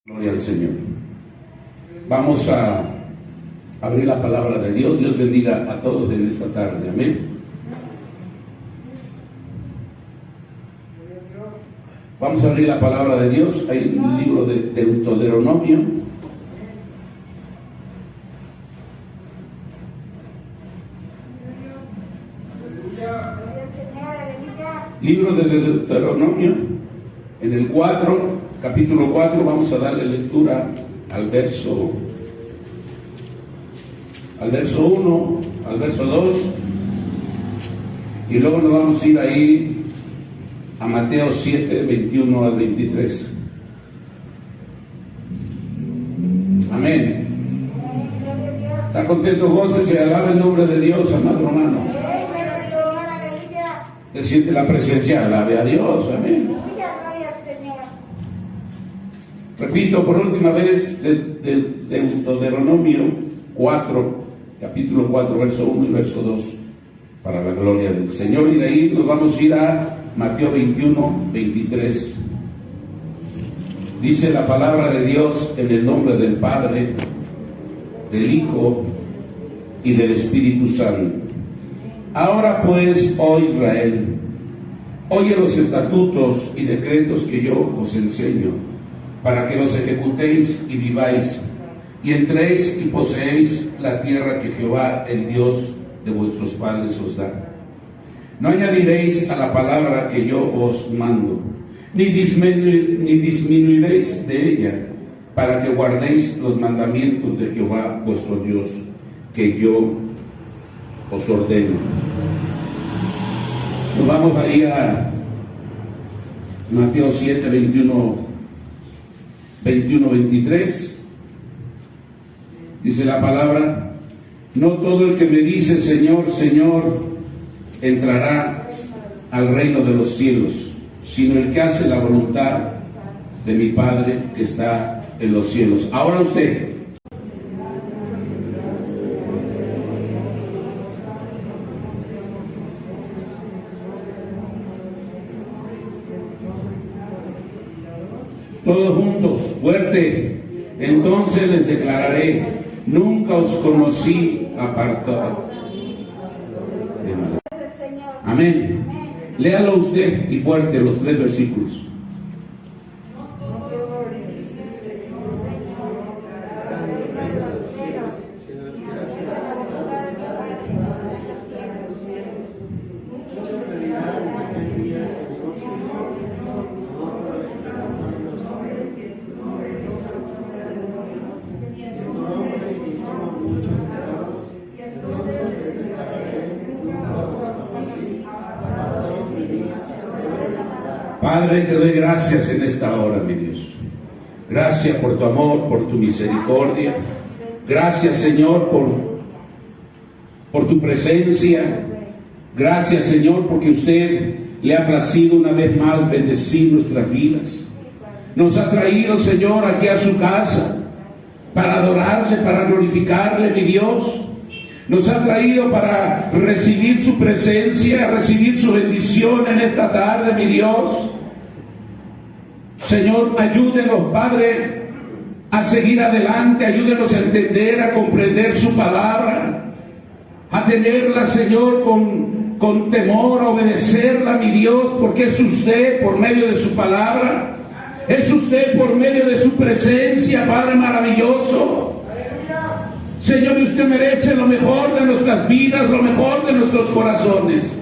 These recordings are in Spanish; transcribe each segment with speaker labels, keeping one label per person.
Speaker 1: Gloria al Señor. Vamos a abrir la palabra de Dios. Dios bendiga a todos en esta tarde. Amén. Vamos a abrir la palabra de Dios. Hay un libro de Deuteronomio. Libro de Deuteronomio, en el 4, capítulo 4, vamos a darle lectura al verso 1, al verso 2, y luego nos vamos a ir ahí a Mateo 7, 21 al 23. Amén. ¿Está contento? Gócese, se alaba el nombre de Dios, amado hermano. Se siente la presencia, alabe a Dios. Amén. Repito por última vez de Deuteronomio 4, capítulo 4, verso 1 y verso 2, para la gloria del Señor. Y de ahí nos vamos a ir a Mateo 21, 23. Dice la palabra de Dios en el nombre del Padre, del Hijo y del Espíritu Santo. Ahora pues, oh Israel, oye los estatutos y decretos que yo os enseño, para que los ejecutéis y viváis, y entréis y poseéis la tierra que Jehová, el Dios de vuestros padres, os da. No añadiréis a la palabra que yo os mando, ni disminuiréis de ella, para que guardéis los mandamientos de Jehová vuestro Dios, que yo os ordeno. Nos vamos ahí a Mateo 7, 21, 23. Dice la palabra: no todo el que me dice Señor, Señor, entrará al reino de los cielos, sino el que hace la voluntad de mi Padre que está en los cielos. Ahora usted. Todos juntos, fuerte. Entonces les declararé: nunca os conocí apartado de maldad. Amén. Léalo usted y fuerte los 3 versículos. Padre, te doy gracias en esta hora, mi Dios. Gracias por tu amor, por tu misericordia. Gracias, Señor, por tu presencia. Gracias, Señor, porque usted le ha placido una vez más bendecir nuestras vidas. Nos ha traído, Señor, aquí a su casa para adorarle, para glorificarle, mi Dios. Nos ha traído para recibir su presencia, recibir su bendición en esta tarde, mi Dios. Señor, ayúdenos, Padre, a seguir adelante. Ayúdenos a entender, a comprender su palabra, a tenerla, Señor, con temor, a obedecerla, mi Dios, porque es usted por medio de su palabra. Es usted por medio de su presencia, Padre maravilloso. Señor, usted merece lo mejor de nuestras vidas, lo mejor de nuestros corazones.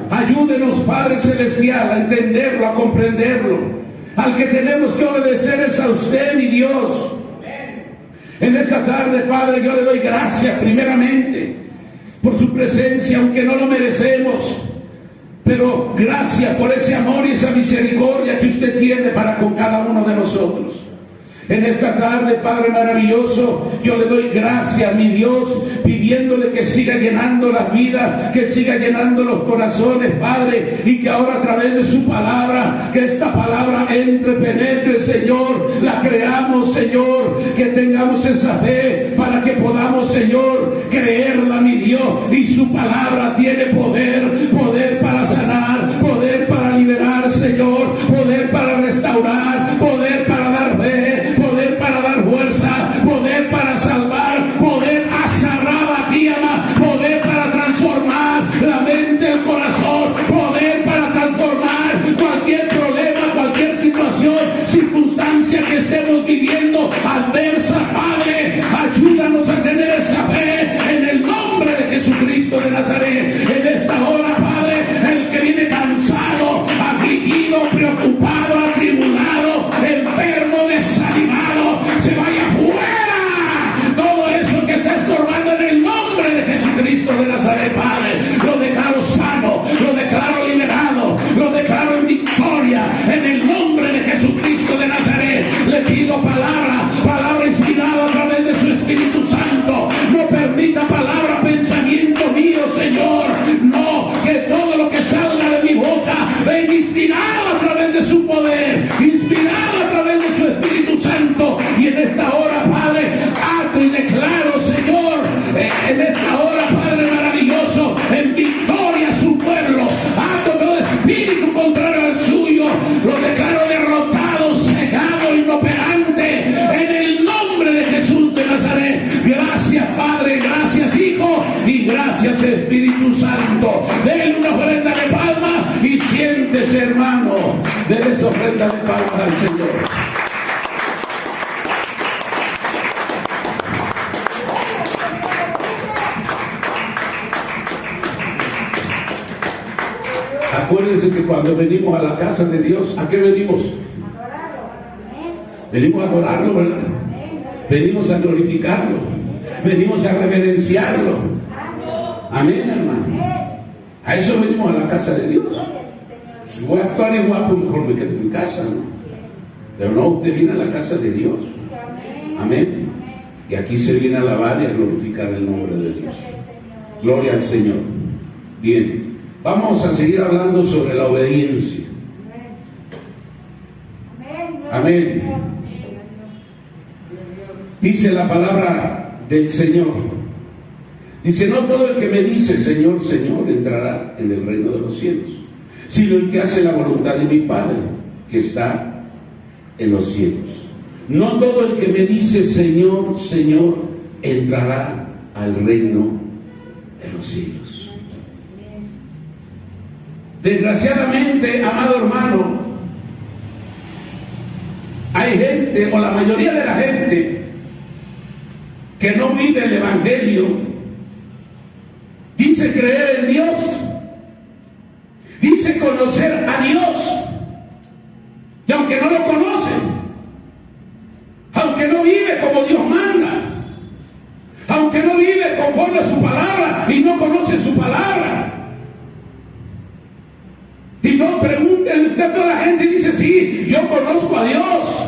Speaker 1: Ayúdenos, Padre Celestial, a entenderlo, a comprenderlo. Al que tenemos que obedecer es a usted, mi Dios. En esta tarde, Padre, yo le doy gracias primeramente por su presencia, aunque no lo merecemos. Pero gracias por ese amor y esa misericordia que usted tiene para con cada uno de nosotros. En esta tarde, Padre maravilloso, yo le doy gracias, mi Dios, pidiéndole que siga llenando las vidas, que siga llenando los corazones, Padre, y que ahora a través de su palabra, que esta palabra entre, penetre, Señor, la creamos, Señor, que tengamos esa fe para que podamos, Señor, creerla, mi Dios, y su palabra tiene poder para sanar, poder para liberar, Señor, poder para restaurar, poder para dar fe, circunstancia que estemos viviendo adversa, Padre, ayúdanos a tener esa fe en el nombre de Jesucristo de Nazaret. En esta hora, Padre, el que viene cansado, afligido, preocupado, atribulado, enfermo, desanimado, se vaya fuera. Todo eso que está estorbando en el nombre de Jesucristo de Nazaret, Padre, lo declaro sano, lo declaro liberado, lo declaro en victoria, en el nombre de Jesucristo de Nazaret. Le pido palabra inspirada a través de su Espíritu Santo. No permita palabra, pensamiento mío, Señor. No, que todo lo que salga de mi boca venga inspirado a través de su poder, inspirado a través de su Espíritu Santo. Y en esta hora, Padre, ato y declaro, Señor, en esta hora, Padre maravilloso, en victoria a su pueblo. Ato todo espíritu contrario al suyo, lo declaro derrotado, cegado, inoperante, en el nombre de Jesús de Nazaret. Gracias, Padre, gracias, Hijo, y gracias, Espíritu Santo. Denle una ofrenda de palma y siéntese, hermano. Denle esa ofrenda de palma al Señor. Acuérdense que cuando venimos a la casa de Dios, ¿a qué venimos? Venimos a adorarlo, ¿verdad? Venimos a glorificarlo, venimos a reverenciarlo. Amén, hermano. A eso venimos a la casa de Dios. Si voy a actuar igual, pues mejor me quedo en mi casa, ¿no? Pero no, usted viene a la casa de Dios. Amén. Y aquí se viene a alabar y a glorificar el nombre de Dios. Gloria al Señor. Bien. Vamos a seguir hablando sobre la obediencia. Amén. Dice la palabra del Señor. Dice, no todo el que me dice Señor, Señor, entrará en el reino de los cielos, sino el que hace la voluntad de mi Padre, que está en los cielos. No todo el que me dice Señor, Señor, entrará al reino de los cielos. Desgraciadamente, amado hermano, hay gente, o la mayoría de la gente, que no vive el Evangelio. Dice creer en Dios, dice conocer a Dios, y aunque no lo conoce, aunque no vive como Dios manda, aunque no vive conforme a su palabra y no conoce su palabra. Y no, pregúntenle usted a toda la gente y dice, sí, yo conozco a Dios.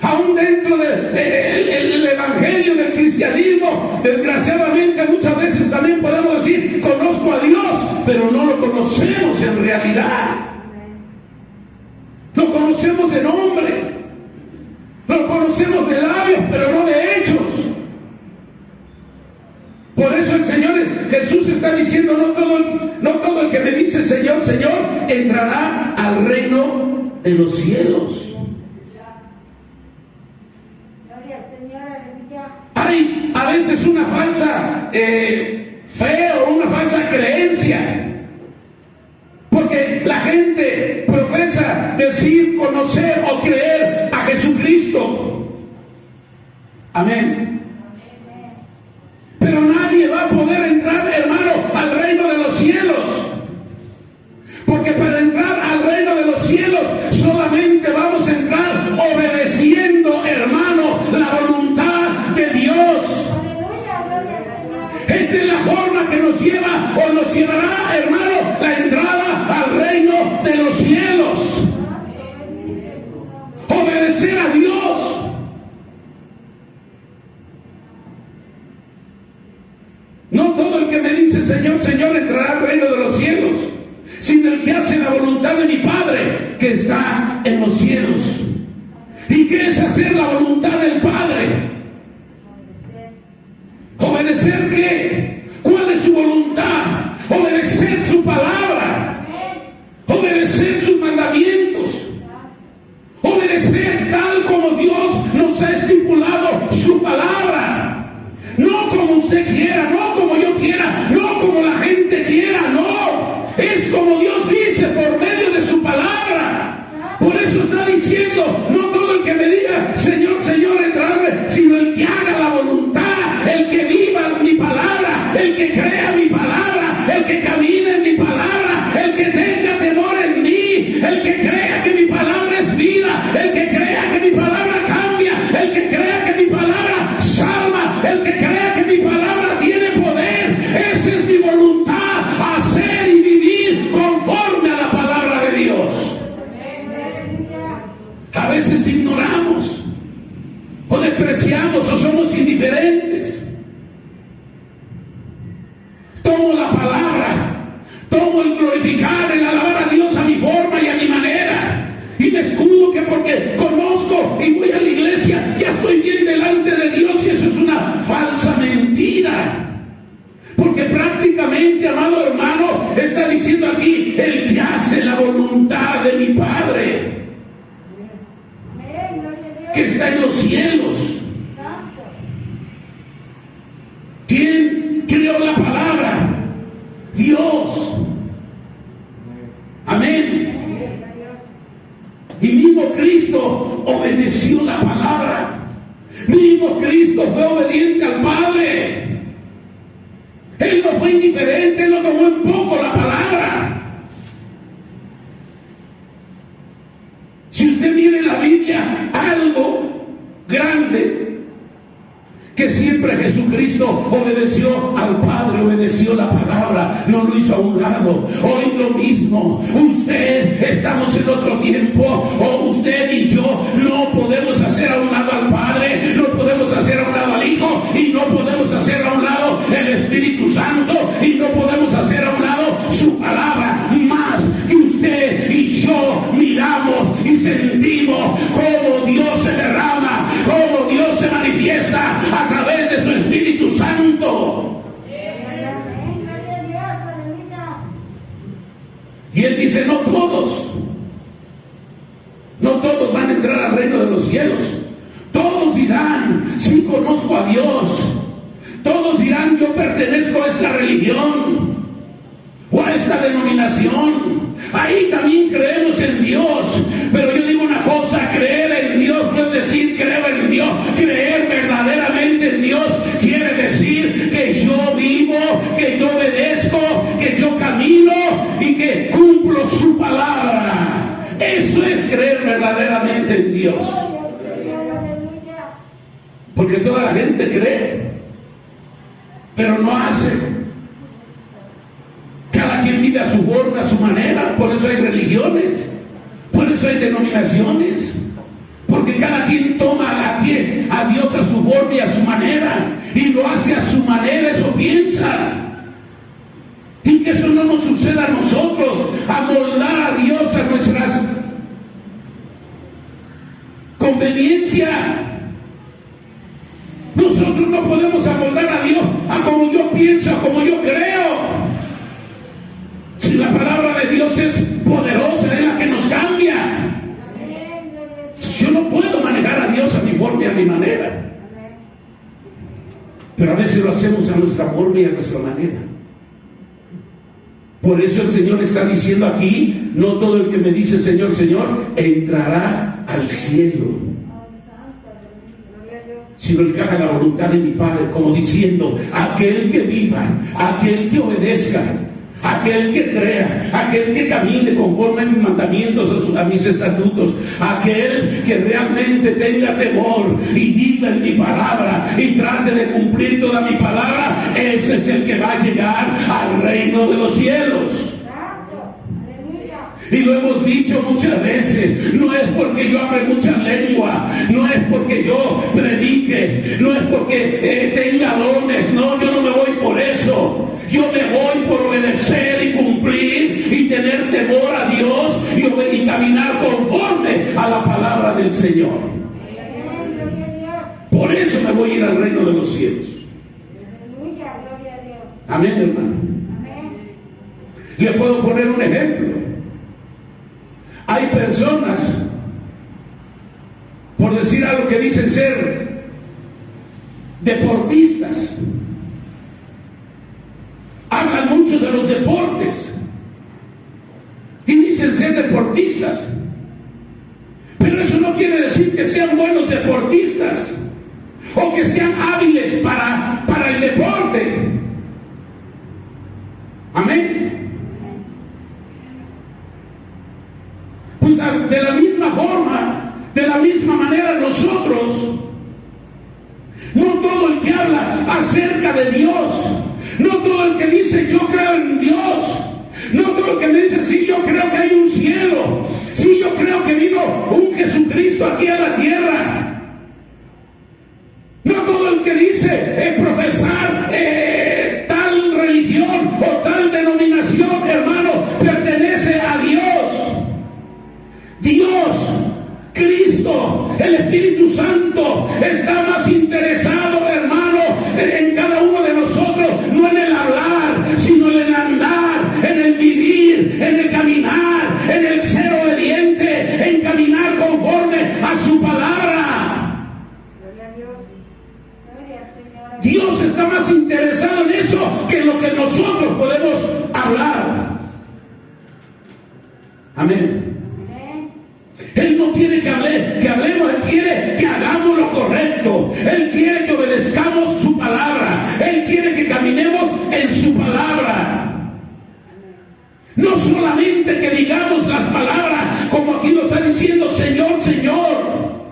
Speaker 1: Aún dentro del evangelio, del cristianismo, desgraciadamente muchas veces también podemos decir, conozco a Dios, pero no lo conocemos en realidad. Lo conocemos de nombre, lo conocemos de labios, pero no de hechos. Por eso el Señor Jesús está diciendo, no todo el que me dice Señor, Señor, entrará al reino de los cielos. Hay a veces una falsa fe o una falsa creencia, porque la gente profesa decir, conocer o creer a Jesucristo. Amén. Pero nadie va a poder entrar, hermano, al reino de los cielos. Porque para entrar al reino de los cielos solamente vamos a entrar obedeciendo, hermano, la voluntad de Dios. Esta es la forma que nos lleva o nos llevará, hermano, la entrada al reino de los cielos. Obedecer a Dios. No todo el que me dice Señor, Señor entrará al reino de los cielos, sino el que hace la voluntad de mi Padre que está en los cielos. ¿Y qué es hacer la voluntad del Padre? ¿Obedecer qué? ¿Cuál es su voluntad? Obedecer su palabra, obedecer sus mandamientos, obedecer tal como Dios nos ha estipulado su palabra. No como usted quiera, no como yo quiera, no como la gente quiera, no. Es como Dios dice por medio de su palabra. Por eso está diciendo, ignoramos, o despreciamos, o somos indiferentes. Tomo la palabra, tomo el glorificar, el alabar a Dios a mi forma y a mi manera, y me escudo que porque conozco y voy a la iglesia, ya estoy bien delante de Dios, y eso es una falsa mentira. Porque prácticamente, amado hermano, está diciendo aquí: el que hace la voluntad de mi Padre, que está en los cielos. ¿Quién creó la palabra? Dios. Amén. Y mismo Cristo obedeció la palabra. Mismo Cristo fue obediente al Padre. Él no fue indiferente, Él no tomó en poco la palabra. Si usted mira en la Biblia algo grande, que siempre Jesucristo obedeció al Padre, obedeció la palabra, no lo hizo a un lado. Hoy lo mismo, usted, estamos en otro tiempo, o usted y yo no podemos hacer a un lado al Padre, no podemos hacer a un lado al Hijo, y no podemos hacer a un lado el Espíritu Santo, y no podemos hacer a un lado su palabra, más que usted y yo miramos y sentimos cómo Dios se derrama, cómo Dios se manifiesta a través de su Espíritu Santo. Y Él dice: no todos van a entrar al reino de los cielos. Todos dirán: sí, conozco a Dios. Todos dirán: yo pertenezco a esta religión o a esta denominación. Ahí también creemos en Dios. Pero yo digo una cosa: creer en Dios no es decir creo en Dios. Creer verdaderamente en Dios quiere decir que yo vivo, que yo obedezco, que yo camino y que cumplo su palabra. Eso es creer verdaderamente en Dios. Porque toda la gente cree, pero no hace. Cada quien vive a su forma, a su manera. Por eso hay religiones, por eso hay denominaciones, porque cada quien toma a Dios a su forma y a su manera, y lo hace a su manera. Eso piensa. Y que eso no nos suceda a nosotros, amoldar a Dios a nuestras conveniencias. Nosotros no podemos amoldar a Dios a como yo pienso, a como yo creo. Si la palabra de Dios es poderosa, es la que nos cambia. Yo no puedo manejar a Dios a mi forma y a mi manera. Pero a veces lo hacemos a nuestra forma y a nuestra manera. Por eso el Señor está diciendo aquí: no todo el que me dice Señor, Señor, entrará al cielo, sino el que haga la voluntad de mi Padre, como diciendo: aquel que viva, aquel que obedezca, aquel que crea, aquel que camine conforme a mis mandamientos, a mis estatutos, aquel que realmente tenga temor y viva en mi palabra y trate de cumplir toda mi palabra, ese es el que va a llegar al reino de los cielos. Y lo hemos dicho muchas veces: no es porque yo hable muchas lenguas, no es porque yo predique, no es porque tenga dones, no, yo no me voy por eso. Yo me voy por obedecer y cumplir y tener temor a Dios y caminar conforme a la palabra del Señor. Por eso me voy a ir al reino de los cielos. Amén, hermano. Le puedo poner un ejemplo. Hay personas, por decir algo, que dicen ser deportistas. Hablan mucho de los deportes y dicen ser deportistas, pero eso no quiere decir que sean buenos deportistas o que sean hábiles para el deporte. Amén. Pues de la misma forma, de la misma manera, nosotros, no todo el que habla acerca de Dios, no todo el que dice yo creo en Dios, No todo el que me dice, sí, yo creo que hay un cielo. Sí, yo creo que vino un Jesucristo aquí a la tierra. No todo el que dice profesar tal religión o tal denominación, hermano, pertenece a Dios. Dios, Cristo, el Espíritu Santo está más interesado, hermano, en cada uno de nosotros, no en el hablar, sino en el andar, en el vivir, en el caminar, en el ser obediente, en caminar conforme a su palabra.
Speaker 2: Gloria a Dios. Gloria al Señor.
Speaker 1: Dios está más interesado en eso que en lo que nosotros podemos hablar. Amén. Él no quiere que hablemos, Él quiere que hagamos lo correcto. Él quiere que obedezcamos su palabra. Él quiere que caminemos en su palabra. No solamente que digamos las palabras, como aquí nos está diciendo Señor, Señor.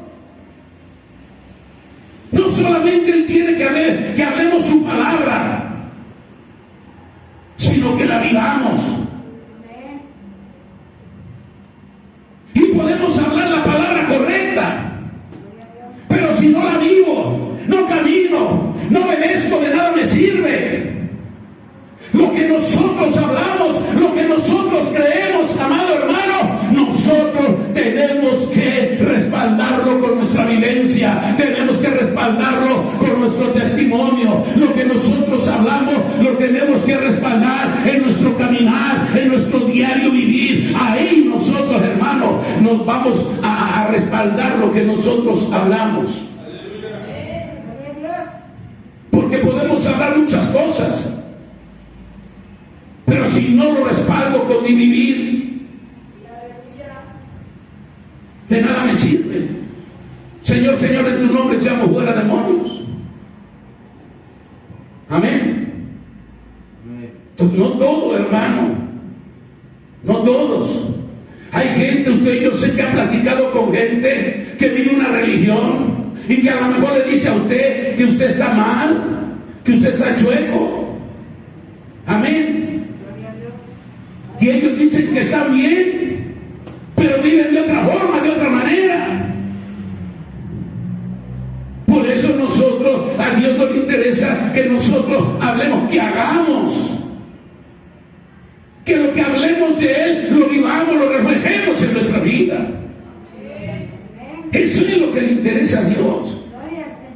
Speaker 1: No solamente Él quiere que hablemos su palabra, sino que la vivamos. Y podemos hablar la palabra correcta, pero si no la vivo, no camino, no obedezco, de nada me sirve. Lo que nosotros hablamos, lo que nosotros creemos, amado hermano, nosotros tenemos que respaldarlo con nuestra vivencia, tenemos que respaldarlo con nuestro testimonio. Lo que nosotros hablamos lo tenemos que respaldar en nuestro caminar, en nuestro diario vivir. Ahí nosotros, hermano, nos vamos a respaldar lo que nosotros hablamos. Porque podemos hablar muchas cosas, pero si no lo respaldo con mi vivir, de nada me sirve. Señor, Señor, en tu nombre echamos fuera demonios. Amén. No todo, hermano, no todos. Hay gente, usted, yo sé que ha platicado con gente que vive una religión y que a lo mejor le dice a usted que usted está mal, que usted está chueco. Amén. Y ellos dicen que están bien, pero viven de otra forma, de otra manera. Por eso nosotros, a Dios nos interesa que nosotros hablemos, que hagamos, que lo que hablemos de Él lo vivamos, lo reflejemos en nuestra vida. Eso es lo que le interesa a Dios.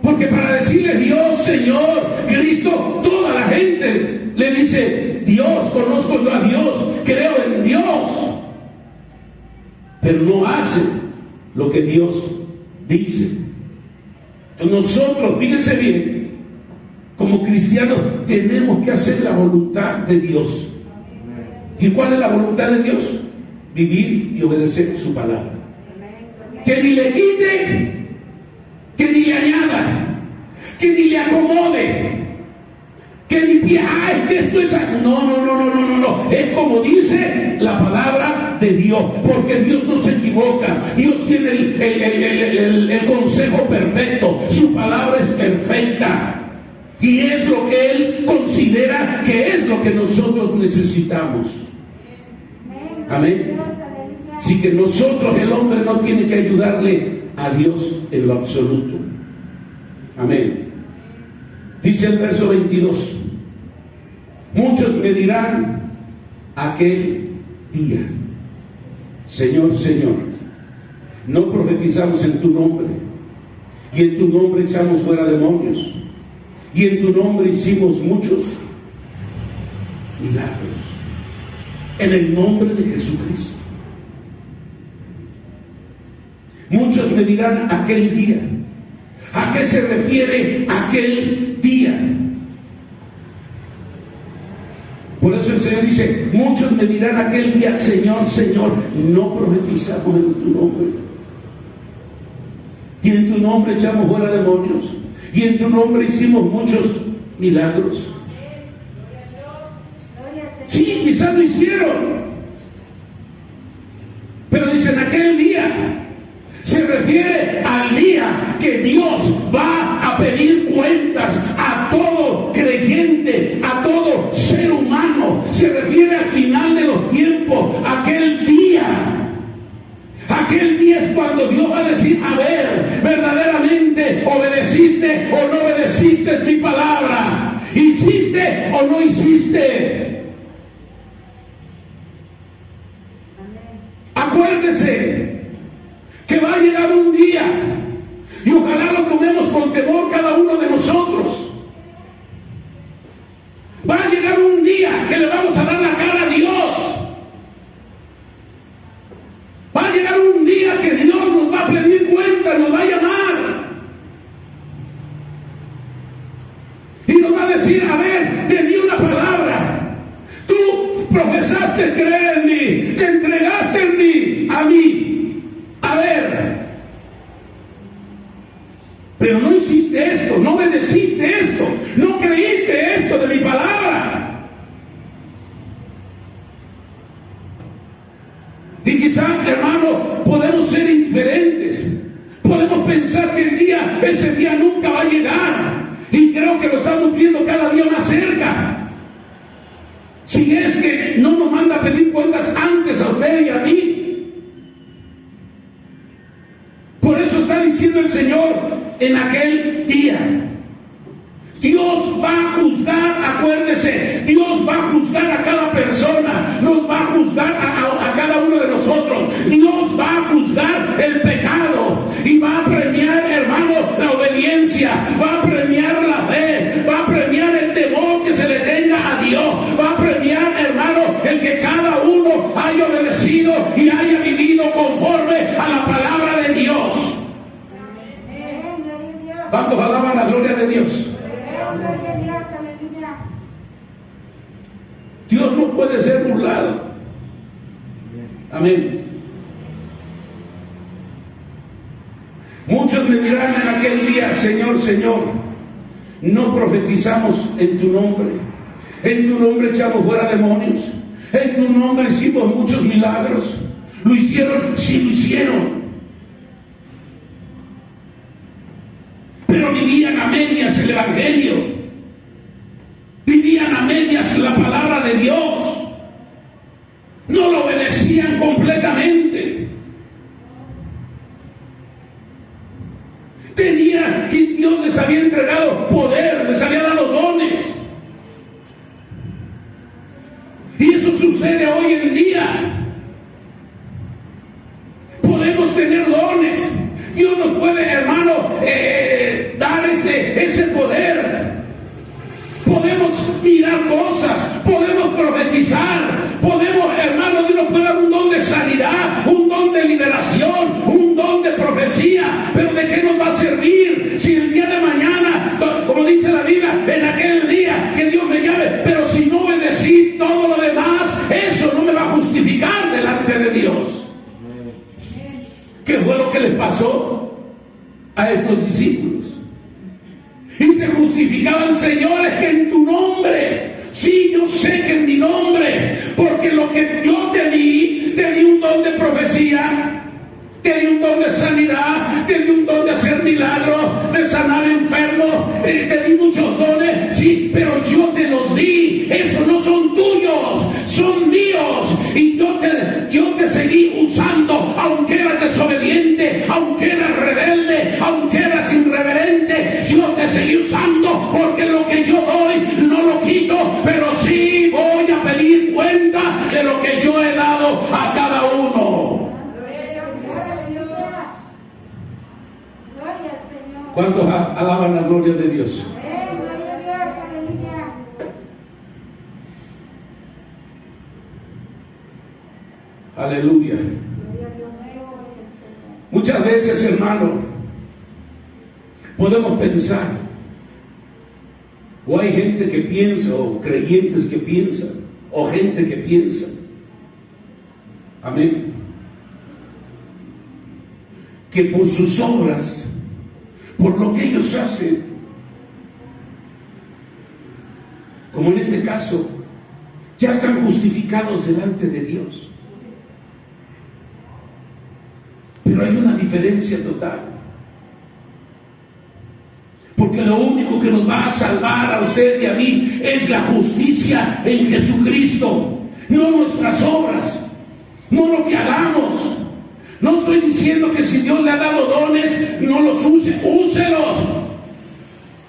Speaker 1: Porque para decirle Dios, Señor, Cristo, toda la gente le dice Dios, conozco yo a Dios, creo en Dios, pero no hace lo que Dios dice. Entonces nosotros, fíjense bien, como cristianos tenemos que hacer la voluntad de Dios. ¿Y cuál es la voluntad de Dios? Vivir y obedecer su palabra. Que ni le quite, que ni le añada, que ni le acomode, que ni es que esto es... No. Es como dice la palabra de Dios, porque Dios no se equivoca. Dios tiene el consejo perfecto, su palabra es perfecta. Y es lo que Él considera que es lo que nosotros necesitamos. Amén. Así que nosotros, el hombre, no tiene que ayudarle a Dios en lo absoluto. Amén. Dice el verso 22: muchos me dirán aquel día, Señor, Señor, no profetizamos en tu nombre, y en tu nombre echamos fuera demonios, y en tu nombre hicimos muchos milagros, en el nombre de Jesucristo. Muchos me dirán aquel día. ¿A qué se refiere aquel día? Por eso el Señor dice, muchos me dirán aquel día, Señor, Señor, no profetizamos en tu nombre, y en tu nombre echamos fuera demonios, y en tu nombre hicimos muchos milagros. Sí, quizás lo hicieron, pero dicen aquel día. Se refiere al día que Dios va a pedir cuentas a todo creyente, a todo ser humano. Se refiere al final de los verdaderamente obedeciste o no obedeciste mi palabra, hiciste o no hiciste. Acuérdese que va a llegar un día, y ojalá lo tomemos con temor cada uno de nosotros. Va a llegar un día que le vamos a dar la cara a Dios. Va a llegar un día que Dios nos va a pedir cuenta, nos va a llamar. Y nos va a decir, a ver, te di una palabra. Tú profesaste creer en mí, te entregaste en mí, a mí. A ver. Pero no hiciste esto, no obedeciste esto, no creíste esto de mi palabra. Y quizá, hermano, podemos ser indiferentes. Podemos pensar que ese día nunca va a llegar. Y creo que lo estamos viendo cada día más cerca. Si es que no nos manda a pedir cuentas antes a usted y a mí. Por eso está diciendo el Señor en aquel día. Dios va a juzgar, acuérdese, Dios va a juzgar a cada persona, nos va a juzgar a cada uno de nosotros. Dios va a juzgar el pecado y va a premiar, hermano, la obediencia, va a premiar la fe, va a premiar el temor que se le tenga a Dios, va a premiar, hermano, el que cada uno haya obedecido y haya vivido conforme a la palabra de Dios. ¿Cuántos alaban la gloria de Dios? Dios no puede ser burlado. Amén. Muchos me dirán en aquel día, Señor, Señor, no profetizamos en tu nombre. En tu nombre echamos fuera demonios. En tu nombre hicimos muchos milagros. ¿Lo hicieron? Sí, lo hicieron. Pero vivían a medias el Evangelio. Vivían a medias la palabra de Dios. No lo obedecían completamente. Dios les había entregado poder, les había dado dones. Y eso sucede hoy en día. Podemos tener dones. Dios nos puede, hermano, dar ese poder. Podemos mirar cosas, podemos profetizar, podemos, hermano, Dios nos puede dar un don de sanidad, un don de liberación, un don de profecía. Pero ¿de qué nos va a servir si el día de mañana, como dice la Biblia, en aquel día que Dios me llame, pero si no obedecí todo lo demás, eso no me va a justificar delante de Dios? ¿Qué fue lo que les pasó a estos discípulos? Y se justificaban, señores, que en tu nombre, sí, yo sé que en mi nombre, porque lo que yo te di un don de profecía, te di un don de sanidad, te di un don de hacer milagros, de sanar enfermos, te di muchos dones, sí, pero yo te los di, esos no son tuyos, son míos, y yo te seguí usando, aunque eras desobediente, aunque eras rebelde, aunque eras irreverente, yo te seguí usando, porque lo que yo doy no lo quito, pero sí voy a pedir cuenta de lo que yo he dado a cada uno. ¿Cuántos alaban la gloria de Dios? Aleluya. Muchas veces, hermano, podemos pensar, o hay gente que piensa, o creyentes que piensan, o gente que piensa, amén, que por sus obras, por lo que ellos hacen, como en este caso, ya están justificados delante de Dios. Pero hay una diferencia total. Porque lo único que nos va a salvar a usted y a mí es la justicia en Jesucristo, no nuestras obras, no lo que hagamos, No estoy diciendo que si Dios le ha dado dones, no los use, úselos.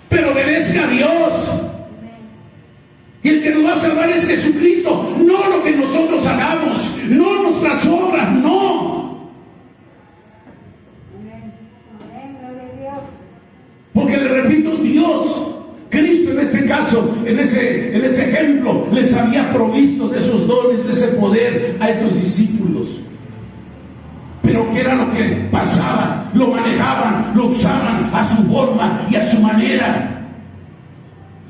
Speaker 1: Pero obedezca a Dios. Y el que nos va a salvar es Jesucristo, no lo que nosotros hagamos, no nuestras obras, no. Porque le repito, Dios, Cristo en este caso, en este ejemplo, les había provisto de esos dones, de ese poder a estos discípulos. Pero ¿qué era lo que pasaba? Lo manejaban, lo usaban a su forma y a su manera.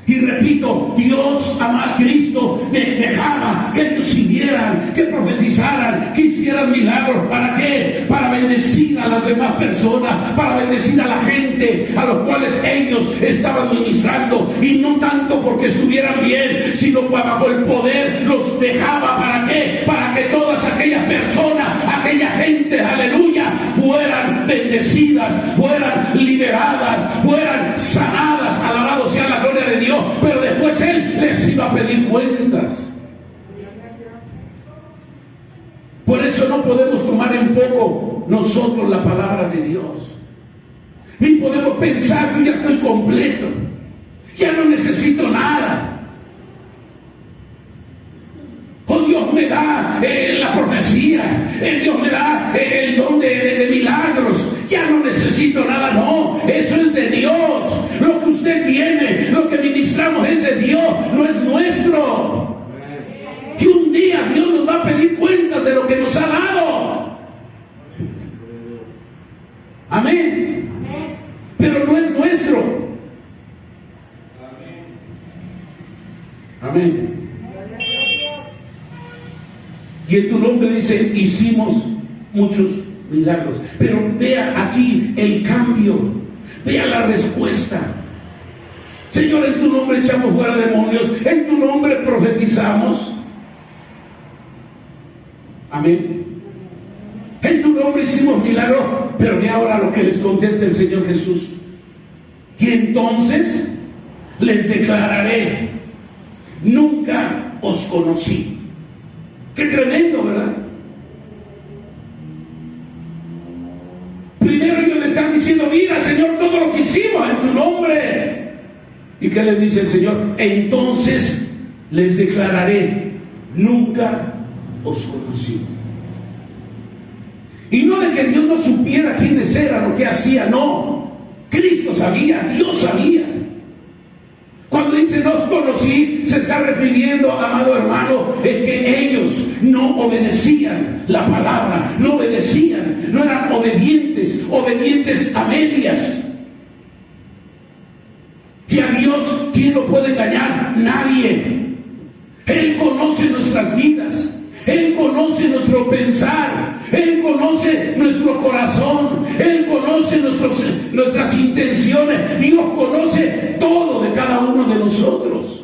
Speaker 1: Y repito, Dios, amado Cristo, dejaba que ellos siguieran, que profetizaran, que hicieran milagros. ¿Para qué? Para bendecir a las demás personas, para bendecir a la gente a los cuales ellos estaban ministrando. Y no tanto porque estuvieran bien, sino bajo el poder los dejaba. ¿Para qué? Para que todas aquellas personas, aquella gente, aleluya, fueran bendecidas, fueran liberadas, fueran sanadas. Alabado sea la gloria de Dios. Pero después Él les iba a pedir cuentas. Por eso no podemos tomar en poco nosotros la palabra de Dios. Ni podemos pensar que ya estoy completo, ya no necesito nada. Oh, Dios me da la profecía, Dios me da el don de milagros, ya no necesito nada. No, eso es de Dios. Lo que usted tiene, lo que ministramos es de Dios, no es nuestro. Y un día Dios nos va a pedir cuentas de lo que nos ha dado. Amén. Pero no es nuestro. Amén. Y en tu nombre dice, hicimos muchos milagros. Pero vea aquí el cambio, vea la respuesta. Señor, en tu nombre echamos fuera demonios, en tu nombre profetizamos. Amén. En tu nombre hicimos milagros. Pero ve ahora lo que les contesta el Señor Jesús. Y entonces les declararé, nunca os conocí. Qué tremendo, ¿verdad? Primero ellos le están diciendo, mira, Señor, todo lo que hicimos en tu nombre. ¿Y qué les dice el Señor? Entonces les declararé, nunca os conocí. Y no de que Dios no supiera quiénes eran o qué hacían, no. Cristo sabía, Dios sabía. Cuando dice no os conocí, se está refiriendo, amado hermano, en que ellos no obedecían la palabra, no obedecían, no eran obedientes a medias. Y a Dios, ¿quién lo puede engañar? Nadie. Él conoce nuestras vidas, Él conoce nuestro pensar, Él conoce nuestro corazón, Él conoce nuestras intenciones. Dios conoce todo de cada uno de nosotros.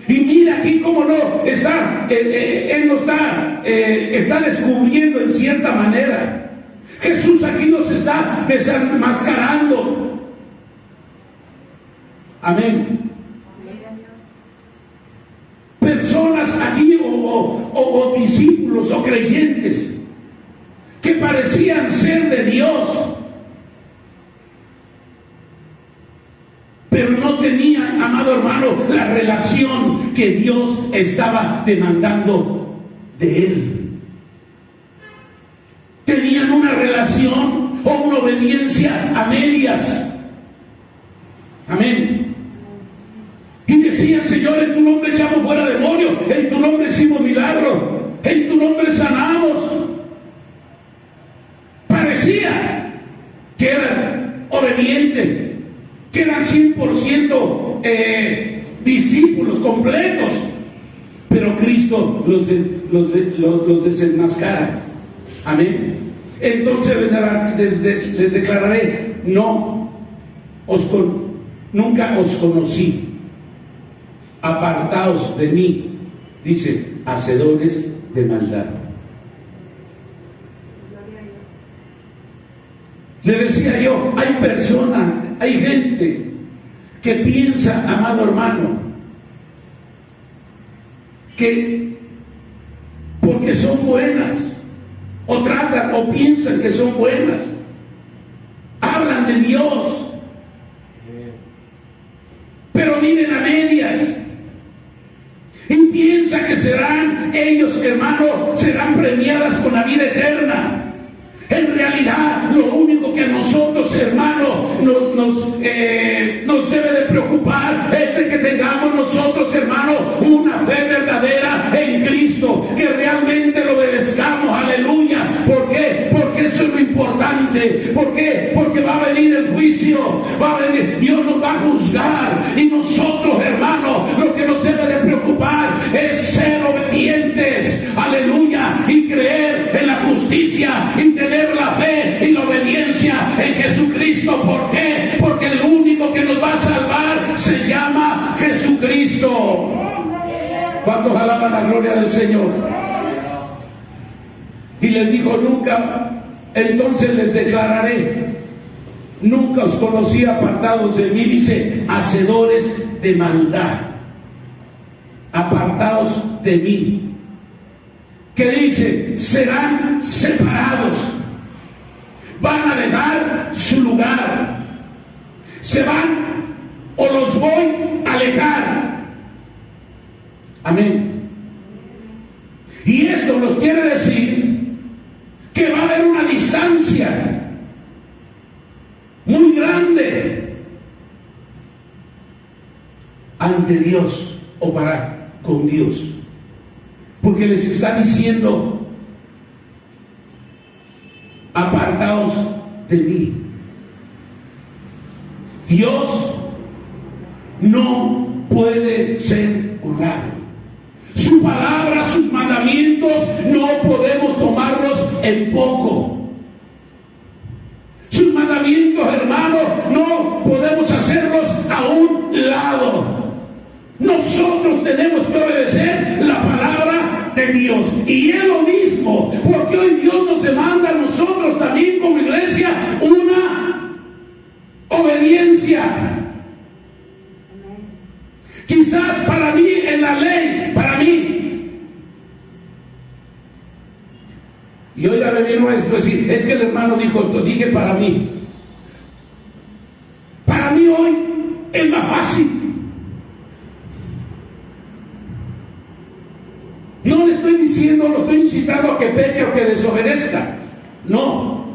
Speaker 1: Y mira aquí cómo no está, Él nos está descubriendo en cierta manera. Jesús aquí nos está desenmascarando. Amén. Personas aquí o discípulos o creyentes que parecían ser de Dios, pero no tenían, amado hermano, la relación que Dios estaba demandando de Él. Tenían una relación o una obediencia a medias. Amén. Y decían, Señor, en tu nombre echamos fuera demonios, en tu nombre hicimos milagros, en tu nombre sanamos. Parecía que eran obedientes, que eran 100% discípulos completos, pero Cristo los desenmascara. Amén. Entonces les declararé, nunca os conocí. Apartaos de mí, dice, hacedores de maldad. Le decía yo, hay personas, hay gente que piensa, amado hermano, que porque son buenas, o tratan o piensan que son buenas. Hablan de Dios, pero viven a medias. Y piensan que serán ellos, hermanos, serán premiadas con la vida eterna. En realidad, lo único que a nosotros, hermanos, nos debe de preocupar es de que tengamos nosotros, hermanos, una fe verdadera en Cristo, que realmente lo obedezcamos. Aleluya. ¿Por qué? Porque eso es lo importante. ¿Por qué? Porque va a venir el juicio, va a venir, Dios nos va a juzgar, y nosotros, hermanos, lo que nos debe de preocupar es ser obedientes. Aleluya. Y creer en la justicia y tener la fe y la obediencia en Jesucristo. ¿Por qué? Porque el único que nos va a salvar se llama Jesucristo. ¿Cuántos alaban la gloria del Señor? Y les dijo: nunca, entonces les declararé, nunca os conocí apartados de mí. Dice: hacedores de maldad, apartados de mí. ¿Qué dice? Serán separados, van a dejar su lugar, se van o los voy a alejar. Amén. Y esto nos quiere decir que va a haber una distancia muy grande ante Dios o para con Dios, porque les está diciendo: apartaos de mí. Dios no puede ser burlado. Su palabra, sus mandamientos, no podemos tomarlos en poco. Sus mandamientos, hermanos, no podemos hacerlos a un lado. Nosotros tenemos que obedecer la palabra de Dios. Y es lo mismo, porque hoy Dios nos demanda a nosotros también como iglesia una obediencia. Quizás para mí, en la ley, para mí. Y hoy a venir nuestro decir: es que el hermano dijo esto, dije para mí. Para mí hoy es más fácil. No le estoy diciendo, lo estoy incitando a que peque o que desobedezca. No.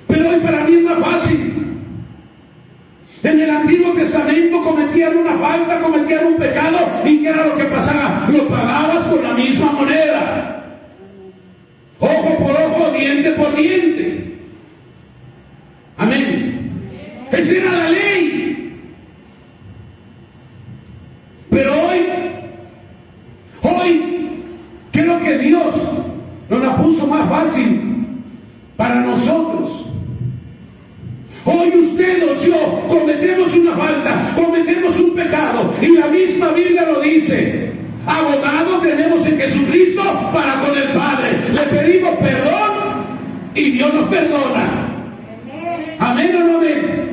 Speaker 1: Pero hoy para mí es más fácil. En el Antiguo Testamento cometían una falta, cometían un pecado, ¿y qué era lo que pasaba? Lo pagabas con la misma moneda. Ojo por ojo, diente por diente. Amén. Esa era la ley. Pero hoy, creo que Dios nos la puso más fácil para nosotros. Hoy usted o yo cometemos una falta, cometemos un pecado, y la misma Biblia lo dice: abogado tenemos en Jesucristo para con el Padre. Le pedimos perdón y Dios nos perdona. Amén o no amén.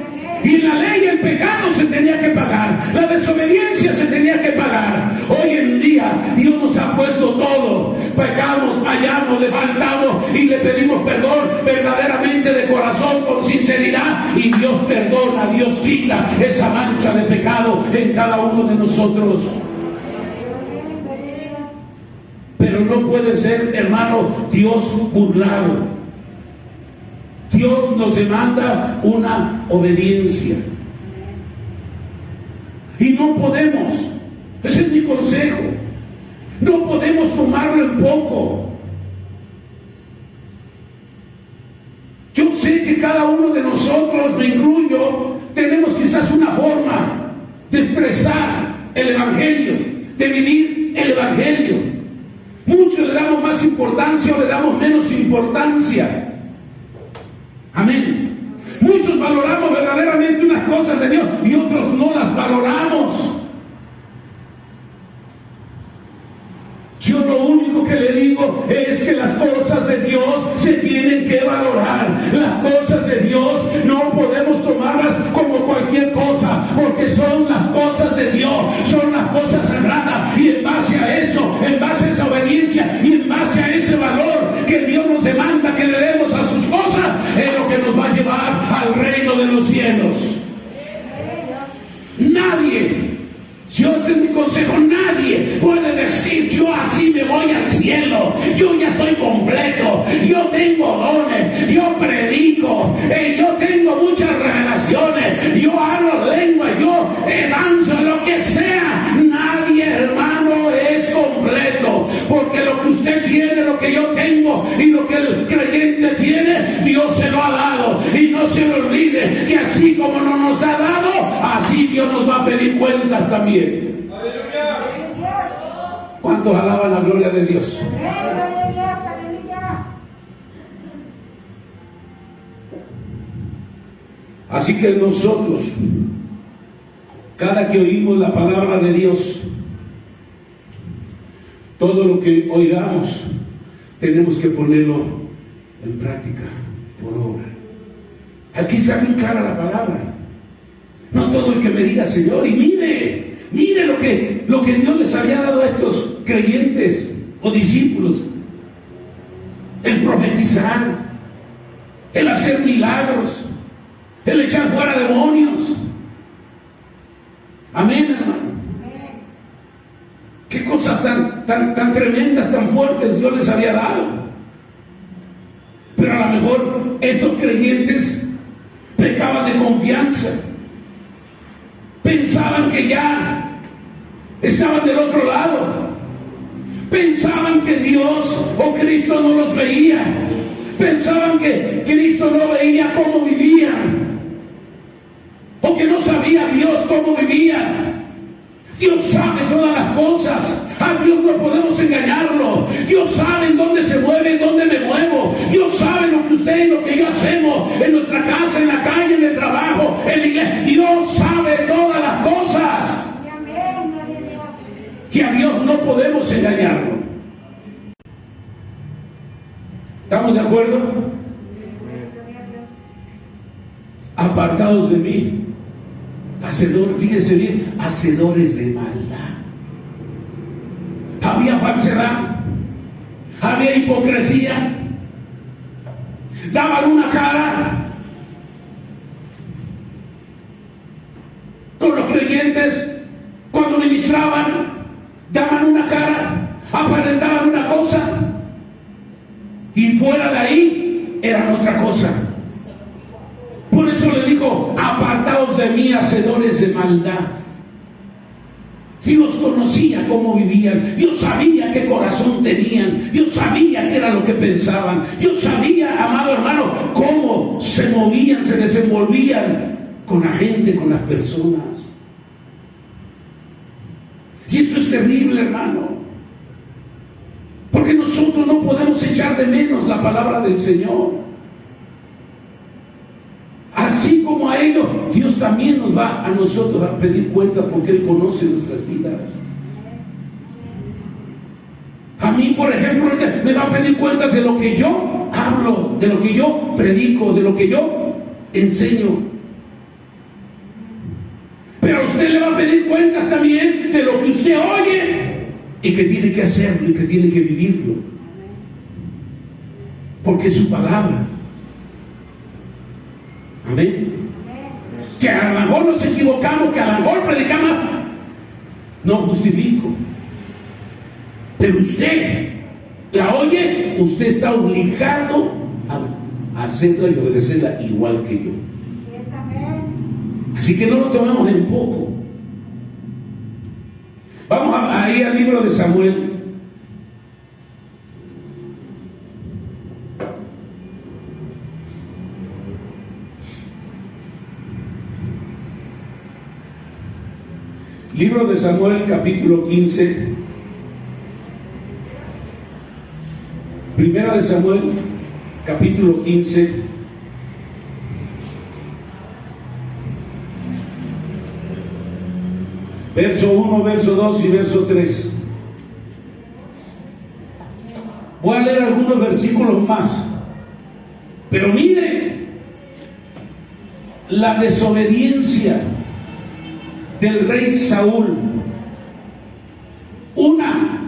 Speaker 1: Y en la ley el pecado se tenía que pagar, la desobediencia se tenía que pagar. Hoy en día Dios nos ha puesto todo. Pecamos, fallamos, le faltamos y le pedimos perdón verdaderamente de corazón, con sinceridad, y Dios perdona, Dios quita esa mancha de pecado en cada uno de nosotros. Pero no puede ser, hermano, Dios burlado. Dios nos demanda una obediencia. Y no podemos, ese es mi consejo, no podemos tomarlo en poco. Yo sé que cada uno de nosotros, me incluyo, tenemos quizás una forma de expresar el Evangelio, de vivir el Evangelio. Muchos le damos más importancia o le damos menos importancia. Amén. Muchos valoramos verdaderamente unas cosas de Dios y otros no las valoramos. Yo lo único que le digo es que las cosas de Dios se tienen que valorar. Las cosas de Dios no podemos tomarlas como cualquier cosa, porque son las cosas de Dios, son las cosas sagradas, y en base a eso, en base a esa obediencia y en base a ese valor que Dios nos demanda, cielos. Nadie, yo ese es mi consejo, nadie puede decir yo así me voy al cielo, yo ya estoy completo, yo tengo dones, yo predico, yo tengo muchas revelaciones, yo hablo lengua, yo danzo, lo que sea. Nadie, hermano, es completo, porque lo que usted tiene, lo que yo tengo y lo que el creyente tiene, Dios se lo ha dado. Y no se le olvide que así como no nos ha dado, así Dios nos va a pedir cuentas también. ¿Cuántos alaban la gloria de Dios? Así que nosotros, cada que oímos la palabra de Dios, todo lo que oigamos, tenemos que ponerlo en práctica, por obra. Aquí está bien clara la palabra. No todo el que me diga Señor, y mire lo que Dios les había dado a estos creyentes o discípulos: el profetizar, el hacer milagros, el echar fuera demonios. Amén, hermano. Qué cosas tan tremendas, tan fuertes Dios les había dado. Pero a lo mejor estos creyentes pecaban de confianza, pensaban que ya estaban del otro lado, pensaban que Dios o Cristo no los veía, pensaban que Cristo no veía cómo vivían, o que no sabía Dios cómo vivían. Dios sabe todas las cosas. A Dios no podemos engañarlo. Dios sabe en dónde se mueve, en dónde me muevo. Dios sabe lo que usted y lo que yo hacemos en nuestra casa, en la calle, en el trabajo, en la iglesia. Dios sabe todas las cosas. Y a Dios no podemos engañarlo. ¿Estamos de acuerdo? Apartados de mí, hacedores, fíjense bien, hacedores de maldad. Había falsedad, había hipocresía, daban una cara con los creyentes cuando ministraban, daban una cara, aparentaban una cosa y fuera de ahí eran otra cosa. Por eso le digo, apartaos de mí, hacedores de maldad. Dios conocía cómo vivían, Dios sabía qué corazón tenían, Dios sabía qué era lo que pensaban, Dios sabía, amado hermano, cómo se movían, se desenvolvían con la gente, con las personas. Y eso es terrible, hermano, porque nosotros no podemos echar de menos la palabra del Señor. Así como a ellos, Dios también nos va a nosotros a pedir cuenta, porque Él conoce nuestras vidas. A mí, por ejemplo, me va a pedir cuentas de lo que yo hablo, de lo que yo predico, de lo que yo enseño. Pero a usted le va a pedir cuentas también de lo que usted oye y que tiene que hacerlo y que tiene que vivirlo, porque es su palabra. Amén. Que a lo mejor nos equivocamos, que a lo mejor predicamos, no justifico, pero usted la oye, usted está obligado a hacerla y obedecerla igual que yo. Así que no lo tomemos en poco. Vamos a ir al libro de Samuel. Libro de Samuel, capítulo 15. Primera de Samuel, capítulo 15. Verso 1, verso 2 y verso 3. Voy a leer algunos versículos más. Pero mire la desobediencia del rey Saúl. Una,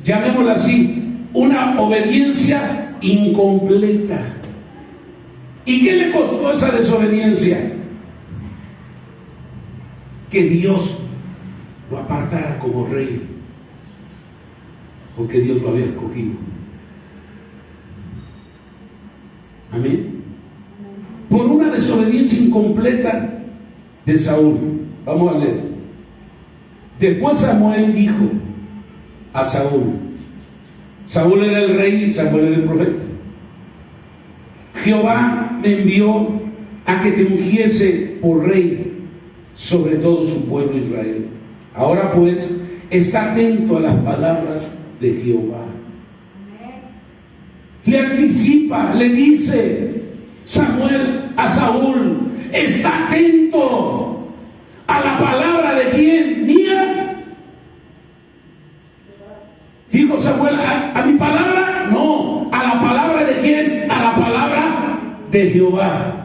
Speaker 1: llamémosla así, una obediencia incompleta. ¿Y qué le costó esa desobediencia? Que Dios lo apartara como rey, porque Dios lo había escogido. Amén. Por una desobediencia incompleta de Saúl. Vamos a leer. Después Samuel dijo a Saúl. Saúl era el rey y Samuel era el profeta. Jehová me envió a que te ungiese por rey sobre todo su pueblo Israel. Ahora pues, está atento a las palabras de Jehová. Le anticipa, le dice Samuel a Saúl, está atento a la palabra de quién, mía. Dijo Samuel, ¿a mi palabra? No, ¿a la palabra de quién? A la palabra de Jehová.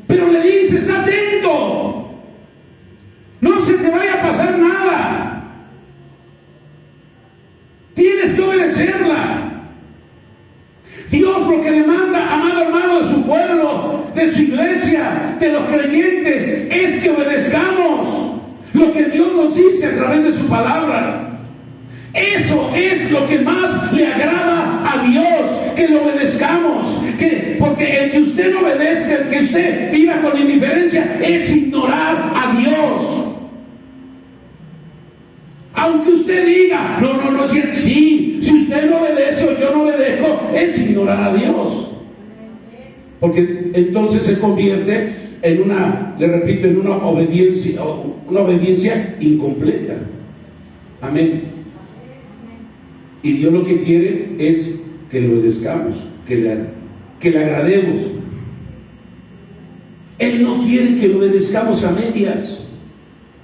Speaker 1: Pero le dice, está atento, no se te vaya a pasar nada, tienes que obedecerla. Dios lo que le manda, amado hermano, de su pueblo, de su iglesia, de los creyentes, es que obedezcamos lo que Dios nos dice a través de su palabra. Eso es lo que más le agrada a Dios, que lo obedezcamos. Porque el que usted no obedezca, el que usted viva con indiferencia, es ignorar a Dios. Aunque usted diga, no es cierto, sí, si usted no obedece o yo no obedezco, es ignorar a Dios. Porque entonces se convierte en una, le repito, en una obediencia incompleta. Amén. Y Dios lo que quiere es que le obedezcamos, que le agrademos. Él no quiere que le obedezcamos a medias,